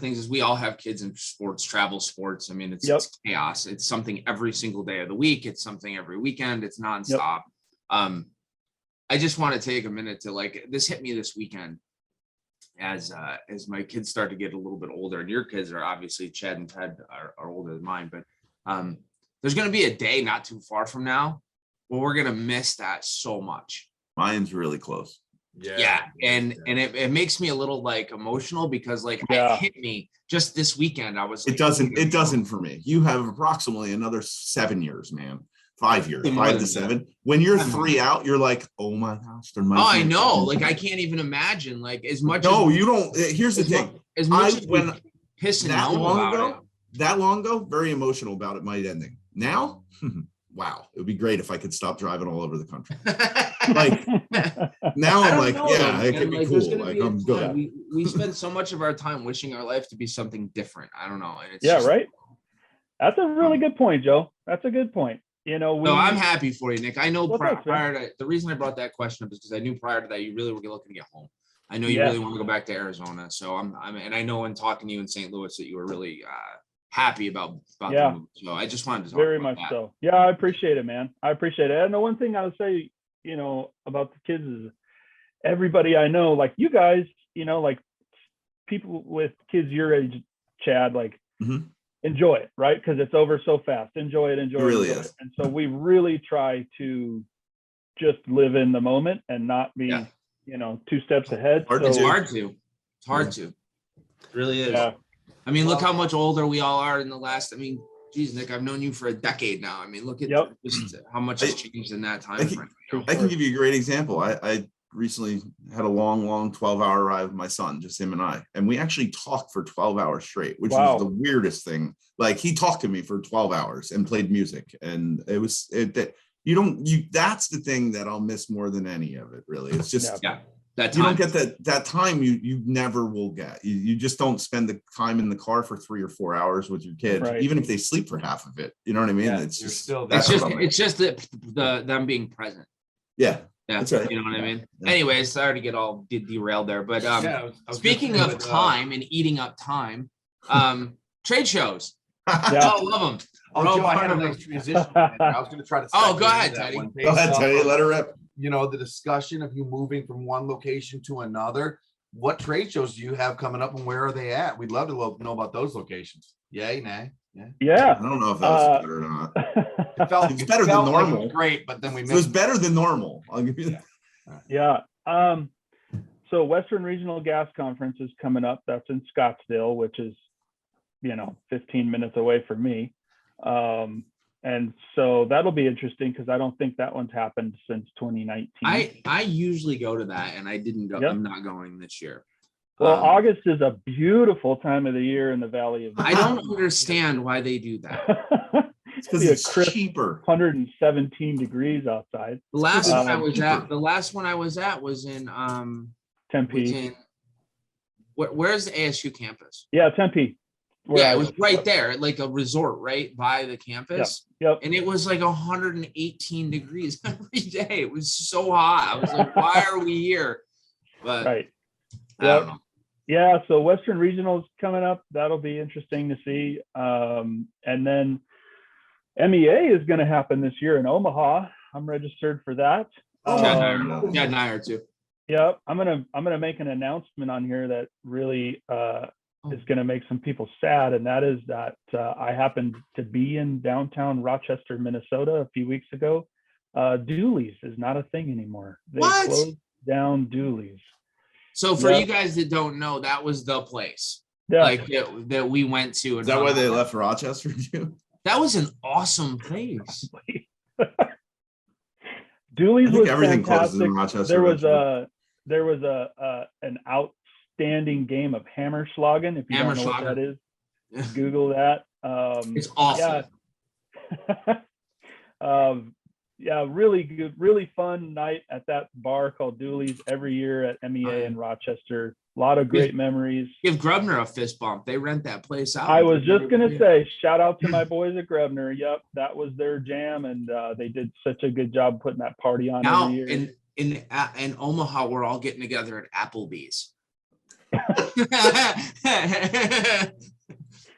things is we all have kids in sports, travel sports. I mean, it's chaos. It's something every single day of the week. It's something every weekend. It's nonstop. I just want to take a minute to this hit me this weekend as my kids start to get a little bit older, and your kids are obviously Chad and Ted are older than mine, but there's going to be a day not too far from now where we're going to miss that so much. Mine's really close. Yeah. And it makes me a little emotional because it hit me just this weekend. I was It doesn't for me. You have approximately another 7 years, man. 5 years, 5 to 7. When you're 3 out, you're like, oh my gosh, there might be I know. I can't even imagine as much. No, you don't. Here's the thing. As much as when pissing that moan long about ago, that long ago, very emotional about it might ending. Now, wow, it would be great if I could stop driving all over the country. it. Now I'm like, know, yeah, it man. could be there's cool. gonna be a I'm time- good. We spend so much of our time wishing our life to be something different. I don't know. And it's Right. That's a really good point, Joe. That's a good point. No, I'm happy for you, Nick. I know Thanks, prior to the reason I brought that question up is because I knew prior to that you really were looking to get home. I know you really want to go back to Arizona. So and I know in talking to you in St. Louis that you were really happy about the move. So I just wanted to talk very about much that. so. Yeah, I appreciate it, man. I appreciate it. And the one thing I would say, about the kids is everybody I know, like you guys, people with kids your age, Chad, enjoy it, right? Because it's over so fast. Enjoy it. It really enjoy is. it. And so we really try to just live in the moment and not be, 2 steps ahead. It's hard to. It's hard to. It really is. Yeah. I mean, look how much older we all are in the last. I mean, geez, Nick, I've known you for a decade now. I mean, look at just how much has changed in that time frame. I can give you a great example. I recently had a long 12-hour ride with my son, just him and I, and we actually talked for 12 hours straight, which was the weirdest thing. He talked to me for 12 hours and played music, and that's the thing that I'll miss more than any of it, really. It's just that you don't get that time you never will get. You just don't spend the time in the car for 3 or 4 hours with your kids, even if they sleep for half of it. You know what I mean? Yeah, it's just still it's just them being present. Yeah. Yeah, that's right. You know what I mean? Yeah. Anyways, sorry to get all derailed there, but I was speaking just of with, time and eating up time, trade shows. Yeah. Oh, love them. Joe, I had a nice transition. I was going to try to. Oh, segue go ahead, into that Teddy. one Go ahead, based Teddy. off Let of, her rip. the discussion of you moving from one location to another. What trade shows do you have coming up, and where are they at? We'd love to know about those locations. Yay, nay. Yeah. I don't know if that was better or not. It felt It's better than like it normal. was great, but then we It was missed. better than normal. I'll give you that. Yeah. So Western Regional Gas Conference is coming up. That's in Scottsdale, which is, 15 minutes away from me. And so that'll be interesting because I don't think that one's happened since 2019. I usually go to that, and I didn't go. Yep. I'm not going this year. Well, August is a beautiful time of the year in the Valley of. I don't understand why they do that. It's because Be a it's crisp cheaper. 117 degrees outside. The last one I was cheaper. at, was in Tempe. where's the ASU campus? Yeah, Tempe. where Yeah, I it was live. right there, like a resort right by the campus. Yep. And it was like 118 degrees every day. It was so hot. I was like, why are we here? But Right. I don't know. Yeah, so Western Regional's coming up. That'll be interesting to see. And then MEA is going to happen this year in Omaha. I'm registered for that. Yeah, and I are too. Yeah, I'm gonna make an announcement on here that really is gonna make some people sad, and that is that I happened to be in downtown Rochester, Minnesota a few weeks ago. Dooley's is not a thing anymore. They What? closed down Dooley's. So for Yeah. you guys that don't know, that was the place Yeah, like that we went to. Is that why they left Rochester too? That was an awesome place. Dooley's I think was everything closes fantastic. in Rochester. There was an outstanding game of Hammerschlagen. If you don't know what that is, Google that. It's awful. Yeah. Yeah, really good, really fun night at that bar called Dooley's every year at MEA in Rochester. A lot of great memories. Give Grubner a fist bump. They rent that place out. I was just gonna say, shout out to my boys at Grubner. Yep, that was their jam, and they did such a good job putting that party on Now every year. in Omaha, we're all getting together at Applebee's.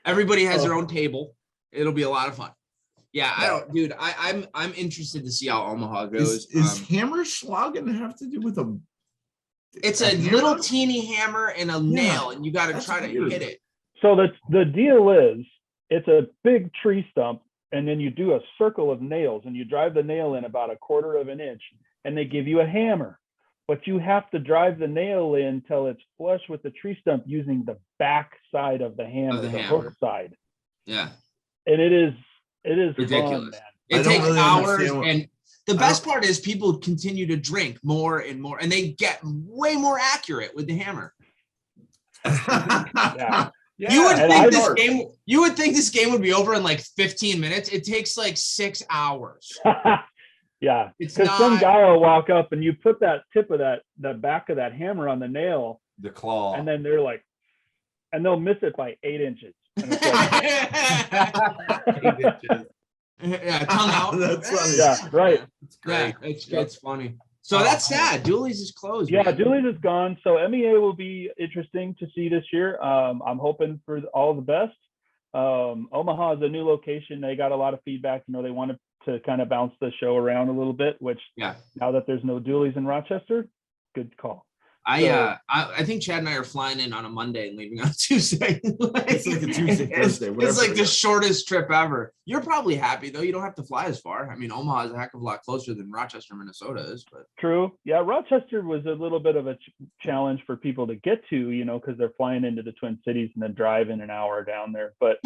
Everybody has their own table. It'll be a lot of fun. Yeah, I don't, dude. I'm interested to see how Omaha goes. Is Hammerschlagen have to do with a? It's a little teeny hammer and a nail, and you got to That's try to weird. hit it. So the deal is, it's a big tree stump, and then you do a circle of nails, and you drive the nail in about 1/4 of an inch, and they give you a hammer. But you have to drive the nail in till it's flush with the tree stump using the back side of the hammer, the hook side. Yeah, And it is ridiculous. fun, man. It I don't takes really hours, understand what- and the best part is people continue to drink more and more, and they get way more accurate with the hammer. Yeah. You would and think I this don't- game. You would think this game would be over in like 15 minutes. It takes like 6 hours. Yeah, It's because some not- guy will walk up and you put that tip of the back of that hammer on the nail, The claw. and then they're like, and they'll miss it by 8 inches. And it's like, Yeah, tongue out. That's funny. yeah, right. It's Yeah, great. it's funny. So that's sad. Dooley's is closed. Yeah, man. Dooley's is gone. So MEA will be interesting to see this year. I'm hoping for all the best. Omaha is a new location. They got a lot of feedback. You know, they wanted to kind of bounce the show around a little bit, which Yeah. now that there's no Dooley's in Rochester, good call. I think Chad and I are flying in on a Monday and leaving on a Tuesday. It's like a Tuesday, Thursday, It's whatever like it the is. shortest trip ever. You're probably happy though. You don't have to fly as far. I mean, Omaha is a heck of a lot closer than Rochester, Minnesota is. But True. Yeah, Rochester was a little bit of a challenge for people to get to, you know, because they're flying into the Twin Cities and then driving an hour down there. But,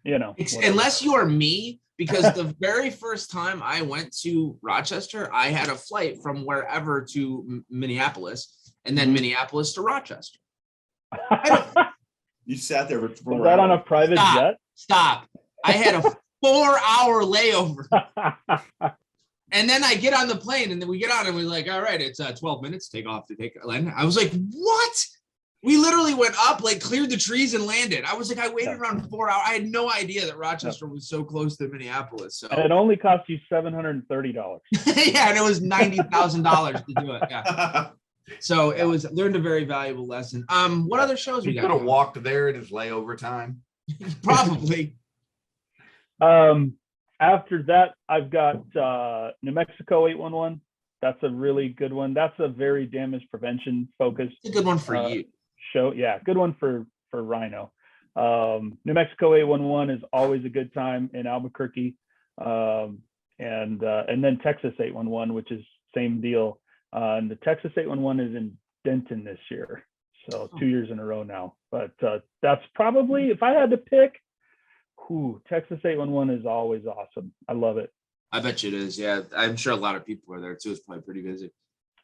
you know, whatever. unless you are me, because the very first time I went to Rochester, I had a flight from wherever to Minneapolis, and then Minneapolis to Rochester. You sat there for Was 4 that on a hours. private Stop. I had a 4-hour layover. jet? And then I get on the plane, and then we get on, and we're like, all right, it's 12 minutes, take off to take land. I was like, what? We literally went up, like cleared the trees and landed. I was like, I waited around 4 hours. I had no idea that Rochester was so close to Minneapolis. So And it only cost you $730. yeah, and it was $90,000 to do it. Yeah. So it was learned a very valuable lesson. What other shows we He got? could have walked there in his layover time. Probably. After that, I've got New Mexico 811. That's a really good one. That's a very damage prevention focused It's a good one for you. show. Yeah, good one for Rhino. New Mexico 811 is always a good time in Albuquerque. And then Texas 811, which is same deal. And the Texas 811 is in Denton this year. So 2 years in a row now. But that's probably, if I had to pick, Texas 811 is always awesome. I love it. I bet you it is. Yeah, I'm sure a lot of people are there too. It's probably pretty busy.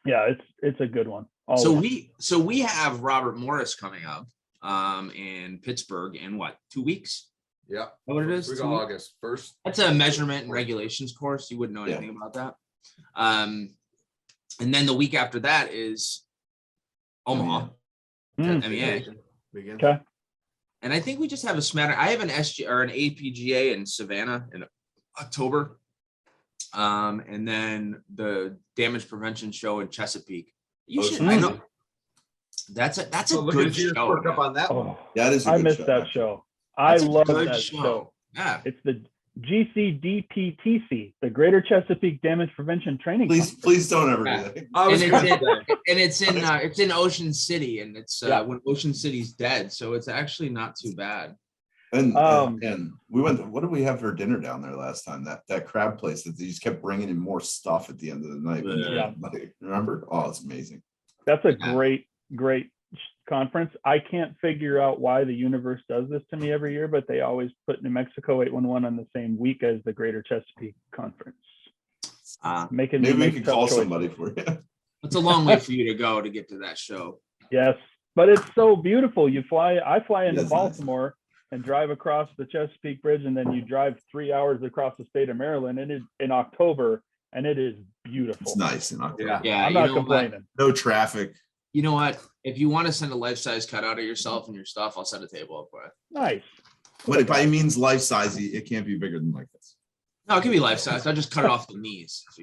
Yeah, it's a good one. So Always. we have Robert Morris coming up in Pittsburgh in what, 2 weeks? Yeah. What it is? Week 2 of weeks? August 1st. That's a measurement and regulations course. You wouldn't know anything about that. And then the week after that is Omaha. Mm. MEA. Begin. Okay. And I think we just have a smatter. I have an SG or an APGA in Savannah in October. And then the damage prevention show in Chesapeake. You should, I know. That's a Well, look good at you show. work up man. on that one. Oh, That is. A I good missed show, that actually. show. I That's a love good that show. show. Yeah. It's the GCDPTC, the Greater Chesapeake Damage Prevention Training. Please, Conference. please don't ever Yeah. do that. I was And gonna it's say, it's in Ocean City, and it's Yeah. when Ocean City's dead, so it's actually not too bad. And we went. What did we have for dinner down there last time? That crab place that they just kept bringing in more stuff at the end of the night. Yeah. Like, remember? Oh, it's amazing. That's a Yeah. great conference. I can't figure out why the universe does this to me every year, but they always put New Mexico 811 on the same week as the Greater Chesapeake Conference. Making me Maybe we make could tough call choices. somebody for you. It's a long way for you to go to get to that show. Yes, but it's so beautiful. I fly into That's nice. Baltimore and drive across the Chesapeake Bridge, and then you drive 3 hours across the state of Maryland, and in October, and it is beautiful. It's nice in October. Yeah. Yeah, I'm you not know what? complaining. No traffic. You know what? If you want to send a life-size cutout of yourself and your stuff, I'll set a table up for it. Nice. But by means life size, it can't be bigger than like this. No, it can be life-size. I'll just cut it off the knees. So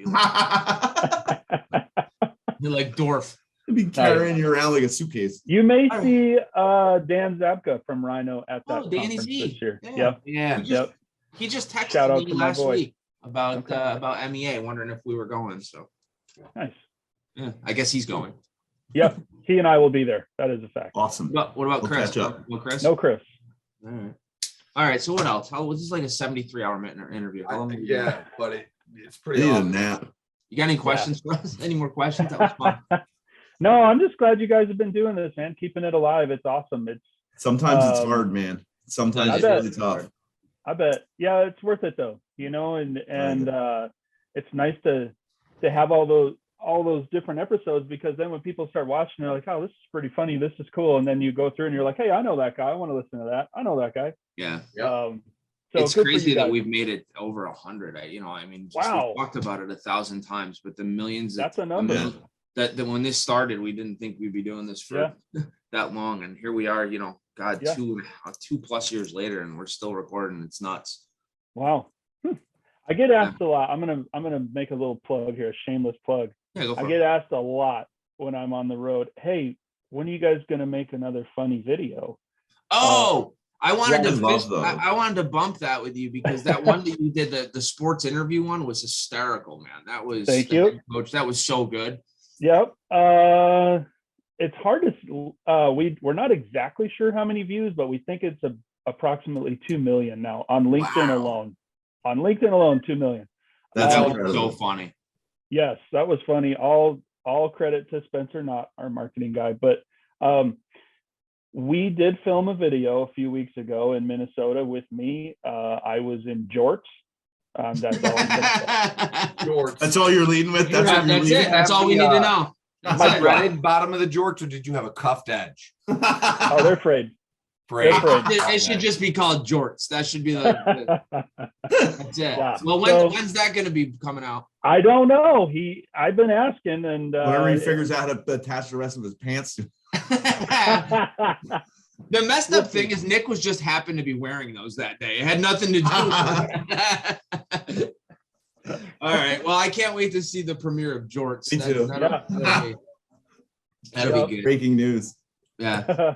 you're like Dorf. It'd be carrying you around like a suitcase. You may All right. see Dan Zabka from Rhino at that Oh, Danny conference Z. this year. Yeah. Yep. yeah. Yep. He just texted Shout out me to my last boy. week about Okay. MEA, wondering if we were going. So Nice. yeah, I guess he's going. Yep. He and I will be there. That is a fact. Awesome. What about We'll Chris? catch up. No Chris? No Chris. All right. All right. So what else? How was this like a 73-hour interview? How long have we been- Yeah, but it's I pretty need a awesome. nap. You got any questions for us? Any more questions? That was fun. No, I'm just glad you guys have been doing this, man. Keeping it alive. It's awesome. Sometimes it's Um, hard, man. Sometimes I it's bet. really tough. I bet. Yeah, it's worth it though. And it's nice to have all those different episodes, because then when people start watching, they're like, oh, this is pretty funny. This is cool. And then you go through and you're like, hey, I know that guy. I want to listen to that. I know that guy. Yeah. Yep. So It's good for crazy you that guys. we've made it over 100. Just Wow. we talked about it 1,000 times, but the millions That's a number. Yeah. that when this started, we didn't think we'd be doing this for that long. And here we are, God, Yeah. 2+ years later, and we're still recording. It's nuts. Wow. I get asked a lot. I'm gonna make a little plug here, a shameless plug. Yeah, go I for get it. asked a lot when I'm on the road. Hey, when are you guys gonna make another funny video? Oh, I wanted I to love fish, those. I wanted to bump that with you, because that one that you did, the sports interview one, was hysterical, man. That was Thank you. Coach. That was so good. Yep. It's hard to. We're not exactly sure how many views, but we think it's approximately 2 million now on LinkedIn Wow. alone. On LinkedIn alone, 2 million. That's That was incredible. so funny. Yes, that was funny. All credit to Spencer, not our marketing guy, but we did film a video a few weeks ago in Minnesota with me. I was in jorts. That's all I'm gonna say. Jorts. That's all you're leading with. That's Yeah, what you're that's leading. it. That's all we need to know. Did My you God. ride bottom of the jorts, or did you have a cuffed edge? Oh, they're afraid. Frayed. They're afraid. It should just be called jorts. That should be the that's it. Yeah. Well, So- when's that going to be coming out? I don't know. I've been asking, and Whenever he figures out how to attach the rest of his pants to. The messed up thing is Nick was just happened to be wearing those that day. It had nothing to do with it. All right. Well, I can't wait to see the premiere of Jorts. Me too. That'll be good. Breaking news. Yeah.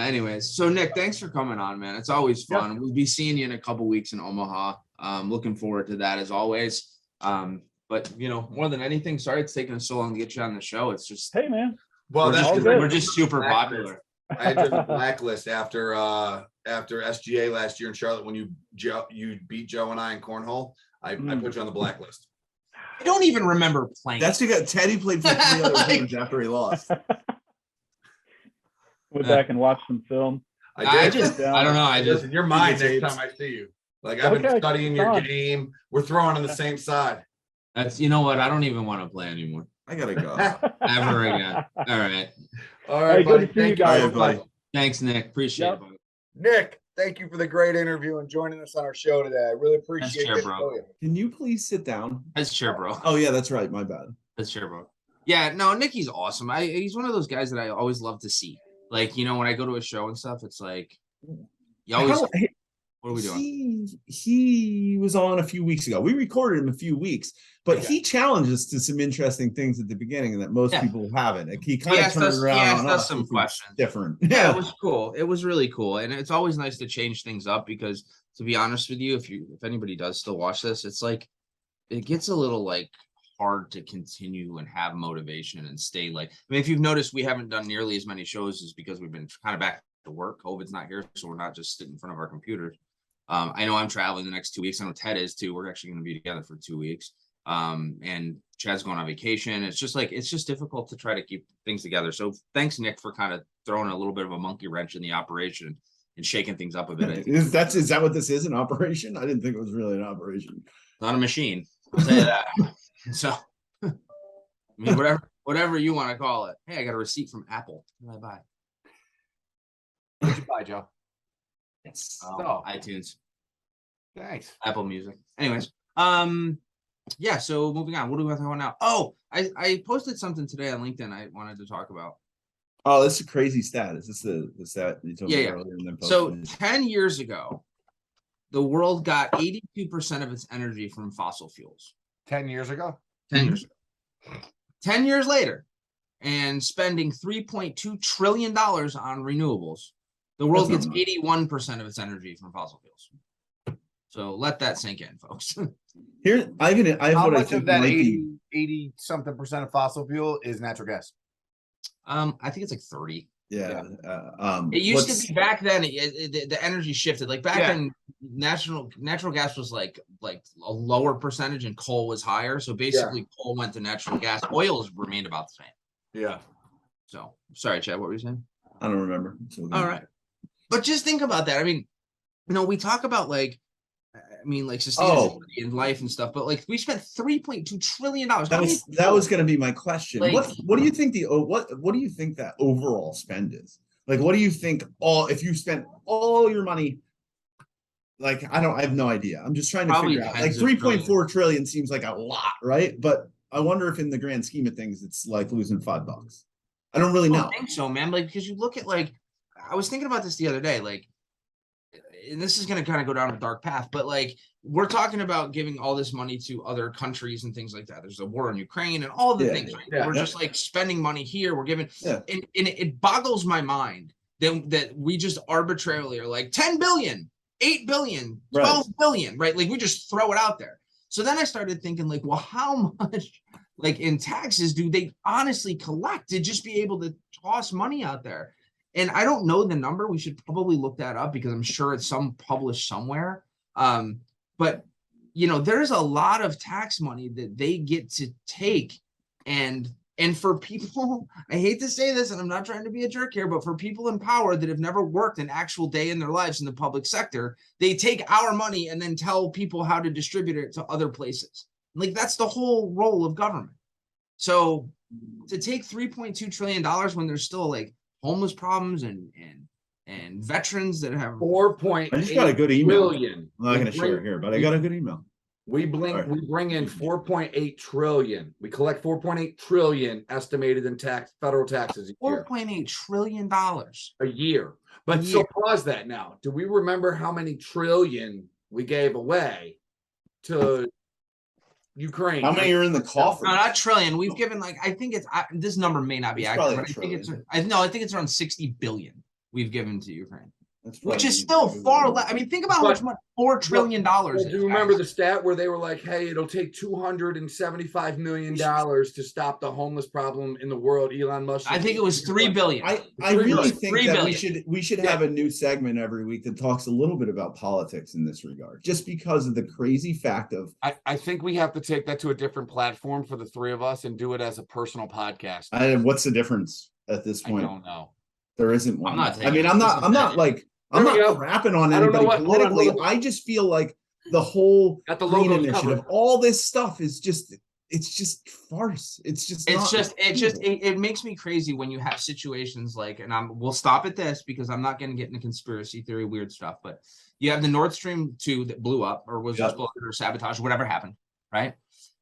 Anyways, so Nick, thanks for coming on, man. It's always fun. We'll be seeing you in a couple weeks in Omaha. Looking forward to that as always. But more than anything, sorry it's taking us so long to get you on the show. It's just Hey, man. Well, we're, that's all just, good. we're just super popular. I had you on the blacklist after SGA last year in Charlotte when you beat Joe and I in cornhole. I put you on the blacklist. I don't even remember playing. That's because Teddy played for 3 other teams after he lost. Went back and watched some film. I did. don't know. I just Listen, you're mine Tapes. next time I see you. Like I've been Okay, studying your fine. game. We're throwing on the same side. that's what I don't even want to play anymore I gotta go. ever again. All right. All Hey, right, good buddy. to see you Thank guys. All right, buddy. Thanks, Nick. Appreciate Yep. it. Buddy. Nick, thank you for the great interview and joining us on our show today. I really appreciate Sure, it. bro. Can you please sit down? That's sure, bro. Oh yeah, that's right. My bad. That's sure, bro. Yeah, no, Nicky's awesome. He's one of those guys that I always love to see. Like, when I go to a show and stuff, it's like You always, How- what are we doing? he was on a few weeks ago. We recorded him a few weeks, but Okay. he challenged us to some interesting things at the beginning that most Yeah. people haven't. Like, he kind He of asked turned us- he around asked on us us, some which was questions. different. Yeah, it was cool. It was really cool. And it's always nice to change things up because, to be honest with you, if anybody does still watch this, it's like it gets a little like hard to continue and have motivation and stay like, I mean, if you've noticed, we haven't done nearly as many shows is because we've been kind of back to work. COVID's not here, so we're not just sitting in front of our computers. I know I'm traveling the next 2 weeks. I know Ted is too. We're actually going to be together for 2 weeks. And Chad's going on vacation. It's just like, it's just difficult to try to keep things together. So thanks, Nick, for kind of throwing a little bit of a monkey wrench in the operation and shaking things up a bit. I think Is that what this is, an operation? I didn't think it was really an operation. not a machine. I'll tell you that. So, I mean, whatever you want to call it. Hey, I got a receipt from Apple. What did I buy? What'd you buy, Joe? Oh. iTunes, Thanks. Apple Music. Anyways, yeah. So moving on. What do we want to talk about now? Oh, I posted something today on LinkedIn. I wanted to talk about. Oh, this is a crazy stat. Is this the stat you told me Yeah. earlier and then So posted? 10 years ago, the world got 82% of its energy from fossil fuels. 10 years ago? 10 years ago. 10 years later, and spending $3.2 trillion on renewables, the world That's gets not much. 81% of its energy from fossil fuels. So let that sink in, folks. Here, I have How what I much think of that might be. 80 something percent of fossil fuel is natural gas? I think it's like 30. Yeah. It used what's- to be back then. The energy shifted. Like back Yeah. then, natural gas was like a lower percentage, and coal was higher. So basically, coal went to natural gas. Oil has remained about the same. Yeah. So sorry, Chad. What were you saying? I don't remember. So All right, but just think about that. I mean, we talk about like sustainability in life and stuff, but like we spent $3.2 trillion. That was going to be my question. Like- What do you think what do you think that overall spend is? Like, what do you think if you spent all your money? Like, I have no idea. I'm just trying to Probably figure out. Like, tens of 3.4 trillion seems like a lot, right? But I wonder if in the grand scheme of things, it's like losing $5. I don't really I know. don't think so, man. Like, because you look at like, I was thinking about this the other day, like, and this is going to kind of go down a dark path, but like, we're talking about giving all this money to other countries and things like that. There's a war in Ukraine and all the Yeah, things. Right? yeah, We're yeah. just like spending money here. We're giving, Yeah. and it boggles my mind that we just arbitrarily are like 10 billion, 8 billion, 12 billion, right? Like we just throw it out there. So then I started thinking like, well, how much like in taxes do they honestly collect to just be able to toss money out there? And I don't know the number. We should probably look that up because I'm sure it's published somewhere. But there's a lot of tax money that they get to take. And for people, I hate to say this, and I'm not trying to be a jerk here, but for people in power that have never worked an actual day in their lives in the public sector, they take our money and then tell people how to distribute it to other places. Like that's the whole role of government. So to take $3.2 trillion when there's still like homeless problems and veterans that have 4.8 I just got a good email. trillion. I'm not going to share it here, but I got a good email. We bring in 4.8 trillion. We collect 4.8 trillion estimated in federal taxes a year. $4.8 trillion A year. But so pause that now. Do we remember how many trillion we gave away to Ukraine? How many are in the coffer? No, not trillion. We've given I think it's this number may not be It's accurate, probably but I think it's trillion. I think it's around 60 billion we've given to Ukraine, That's which probably- is still far less. I mean, think about how much money $4 trillion. Well, do you remember the stat where they were like, hey, it'll take $275 million to stop the homeless problem in the world? Elon Musk. I think it was 3 billion. I 3 really billion. think 3 that billion. we should have a new segment every week that talks a little bit about politics in this regard, just because of the crazy fact of I think we have to take that to a different platform for the three of us and do it as a personal podcast. what's the difference at this I point? don't know. There isn't one. not taking it. I'm not like I'm There we not go. rapping on I don't know anybody what- hold on, politically. hold on. I just feel like the whole Got the green logos initiative, covered. all this stuff is just farce. It makes me crazy when you have situations like, and we'll stop at this because I'm not going to get into conspiracy theory weird stuff, but you have the Nord Stream 2 that blew up or was exploded or sabotaged, whatever happened, right?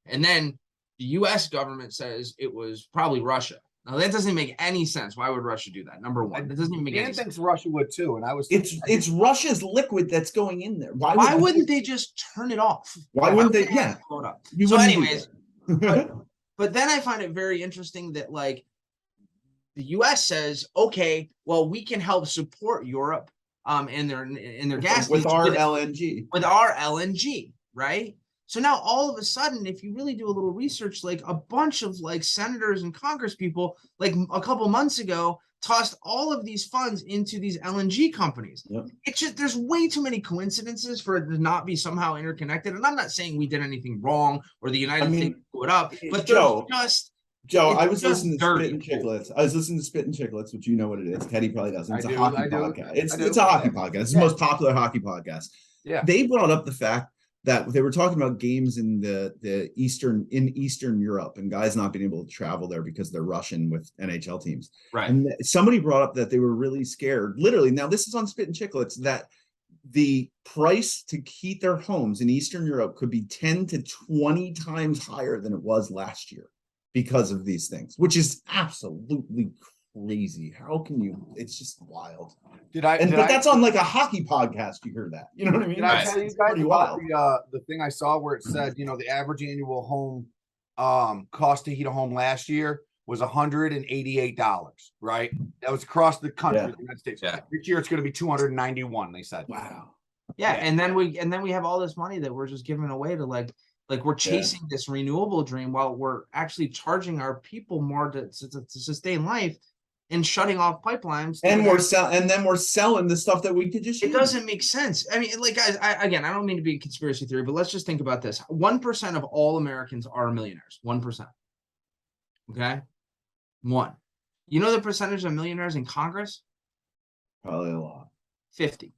And then the US government says it was probably Russia. Now that doesn't make any sense. Why would Russia do that? Number one, that doesn't even make Dan any sense. thinks Russia would too, and I was. It's Russia's liquid that's going in there. Why wouldn't they just turn it off? Why wouldn't they? have Yeah. to blow it up? You So, wouldn't do anyways, that. but then I find it very interesting that like the U.S. says, okay, well, we can help support Europe in their gas with needs our LNG. with our LNG, right? So now all of a sudden, if you really do a little research, like a bunch of like senators and Congress people, like a couple months ago, tossed all of these funds into these LNG companies. Yep. It's just there's way too many coincidences for it to not be somehow interconnected. And I'm not saying we did anything wrong or the United States blew it up, but Joe, there's just Joe, it's I was just listening to dirty. Spit and Chicklets. I was listening to Spit and Chicklets, which you know what it is. Teddy probably doesn't. It's I a do, hockey I do, podcast. It's I do. a hockey podcast. It's the Yeah. most popular hockey podcast. Yeah. They brought up the fact that they were talking about games in the Eastern Europe and guys not being able to travel there because they're Russian with NHL teams. right. And somebody brought up that they were really scared. Literally, now this is on Spit and Chicklets, that the price to heat their homes in Eastern Europe could be 10 to 20 times higher than it was last year because of these things, which is absolutely crazy. How can you? It's just wild. But that's on like a hockey podcast. You heard that? You know what I mean? Did I Right. tell you It's guys pretty about wild. the thing I saw where it said, the average annual home cost to heat a home last year was $188, right? That was across the country, Yeah. the United States. Yeah. This year it's going to be 291, they said. Wow. Yeah, Yeah. and then we have all this money that we're just giving away to like we're chasing this renewable dream while we're actually charging our people more to sustain life and shutting off pipelines. And we're selling the stuff that we could just It use. doesn't make sense. I mean, like guys, I don't mean to be a conspiracy theory, but let's just think about this. 1% of all Americans are millionaires. 1%. Okay? 1. You know the percentage of millionaires in Congress? Probably a lot. 50.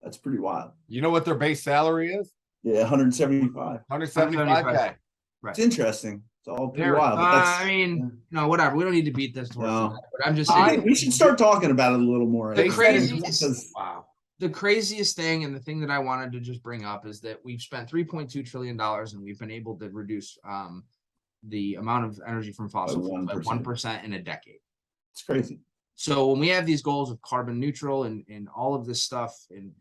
That's pretty wild. You know what their base salary is? Yeah, 175. 175K. It's interesting. It's all pretty Very. wild. But that's, I mean, no, whatever. We don't need to beat this towards No. the net, but I'm just saying. we should start talking about it a little more. The I think, craziest- because- Wow. The craziest thing and the thing that I wanted to just bring up is that we've spent $3.2 trillion and we've been able to reduce the amount of energy from fossil fuels by 1% in a decade. It's crazy. So when we have these goals of carbon neutral and all of this stuff, and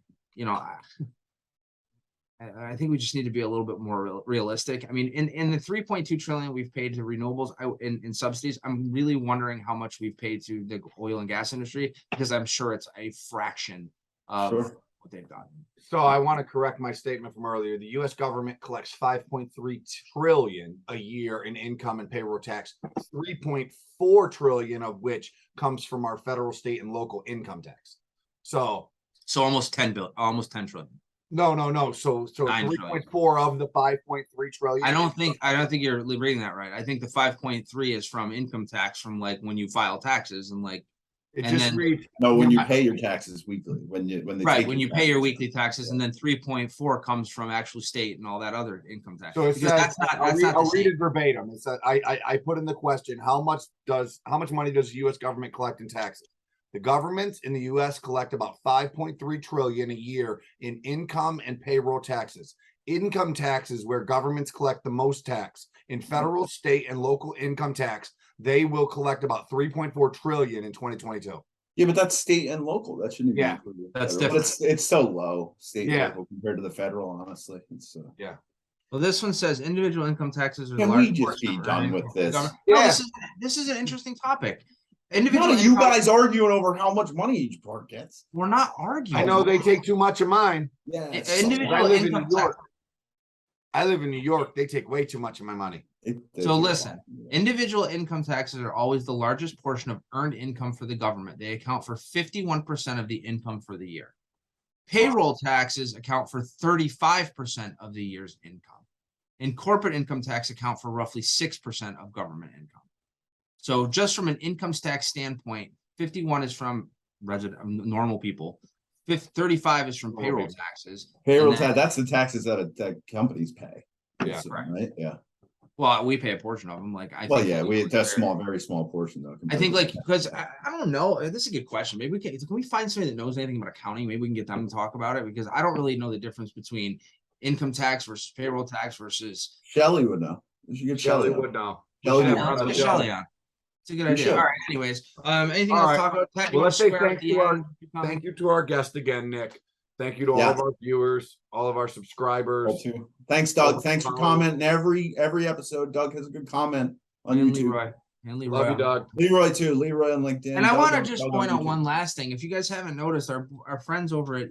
I think we just need to be a little bit more realistic. I mean, in the 3.2 trillion we've paid to renewables in subsidies, I'm really wondering how much we've paid to the oil and gas industry, because I'm sure it's a fraction of Sure. what they've done. So I want to correct my statement from earlier. The U.S. government collects 5.3 trillion a year in income and payroll tax, 3.4 trillion of which comes from our federal, state, and local income tax. So almost 10 trillion. no. So 9 3.4 of the 5.3 trillion. I don't think you're reading that right. I think the 5.3 is from income tax from like when you file taxes and like It and just then- reads. No, when you Right. pay your taxes weekly, when they right take when your you pay your taxes. weekly taxes, and then 3.4 comes from actual state and all that other income tax. So it Because says, that's not I'll read the same. it verbatim. It said, I put in the question, how much money does the U.S. government collect in taxes? The governments in the U.S. collect about 5.3 trillion a year in income and payroll taxes. Income taxes, where governments collect the most tax. In federal, state, and local income tax, they will collect about 3.4 trillion in 2022. Yeah, but that's state and local. That shouldn't Yeah, be included. that's Federal. different. It's so low, state and Yeah. local compared to the federal. Honestly, it's Well, this one says individual income taxes are the Can we largest just portion be of done earnings with of the this? government. No, Yeah. this is an interesting topic. none Individual of you income- guys arguing over how much money each part gets. We're not arguing. I know they take too much of mine. Yeah, I- it's so individual I low. live in income New York. I live in New York. They take way too much of my money. So listen, individual income taxes are always the largest portion of earned income for the government. They account for 51% of the income for the year. Payroll taxes account for 35% of the year's income. And corporate income tax account for roughly 6% of government income. So just from an income tax standpoint, 51 is from normal people. 35 is from payroll taxes. Payroll and then- tax. That's the taxes that companies pay. Yeah, So, correct. right. Yeah. Well, we pay a portion of them. Like I Well, think yeah, we- that's small, very small portion though. I compared think to- like because I don't know. This is a good question. Maybe can we find somebody that knows anything about accounting? Maybe we can get them to talk about it, because I don't really know the difference between income tax versus payroll tax versus Shelley would know. You should get Shelley Shelley. would know. That would be have Yeah, her let's on the get show. Shelly on. It's a good We idea. should. All right. Anyways, anything All else right. to talk about? Pat, you Well, wanna let's say swear at thank the you, end? thank you to our guest again, Nick. Thank you to all Yeah. of our viewers, all of our subscribers. Thanks, Doug. Thanks for commenting every episode. Doug has a good comment on And YouTube. Leroy. And Leroy. Love you, Doug. Leroy too. Leroy on LinkedIn. And I Doug want to on- just Doug on point out YouTube. one last thing. If you guys haven't noticed, our friends over at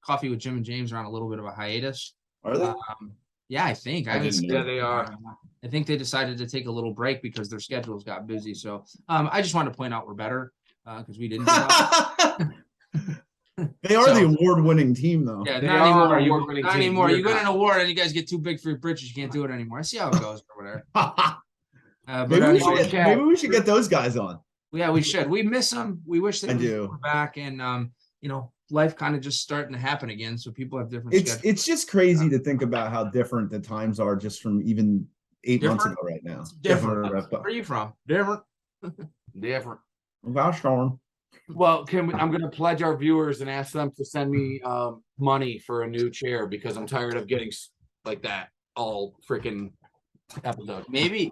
Coffee with Jim and James are on a little bit of a hiatus. Are they? Yeah, I think. I haven't didn't seen know. Yeah, they are. I think they decided to take a little break because their schedules got busy. So I just wanted to point out we're better because we didn't. Give up. They are So- the award-winning team, though. Yeah, They not are anymore. an You, award-winning not team. anymore. We're You win not. an award and you guys get too big for your britches. You can't do it anymore. I see how it goes over there. But maybe, we anyways, should, maybe we should get those guys on. yeah, we should. We miss them. We wish they I would do. come back, and life kind of just starting to happen again. So people have different It's schedules. it's just crazy to think about how different the times are just from even 8 months Different? ago right now. Different. Different. Where are you from? Different. Different. Gosh darn. Well, I'm going to pledge our viewers and ask them to send me money for a new chair because I'm tired of getting like that all freaking episode. Maybe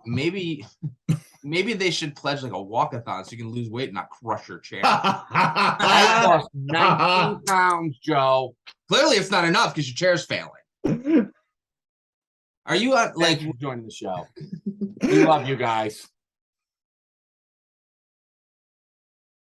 they should pledge like a walkathon so you can lose weight and not crush your chair. I lost 19 pounds, Joe. Clearly, it's not enough because your chair's failing. Are you Thank like? you for joining the show. We love you guys.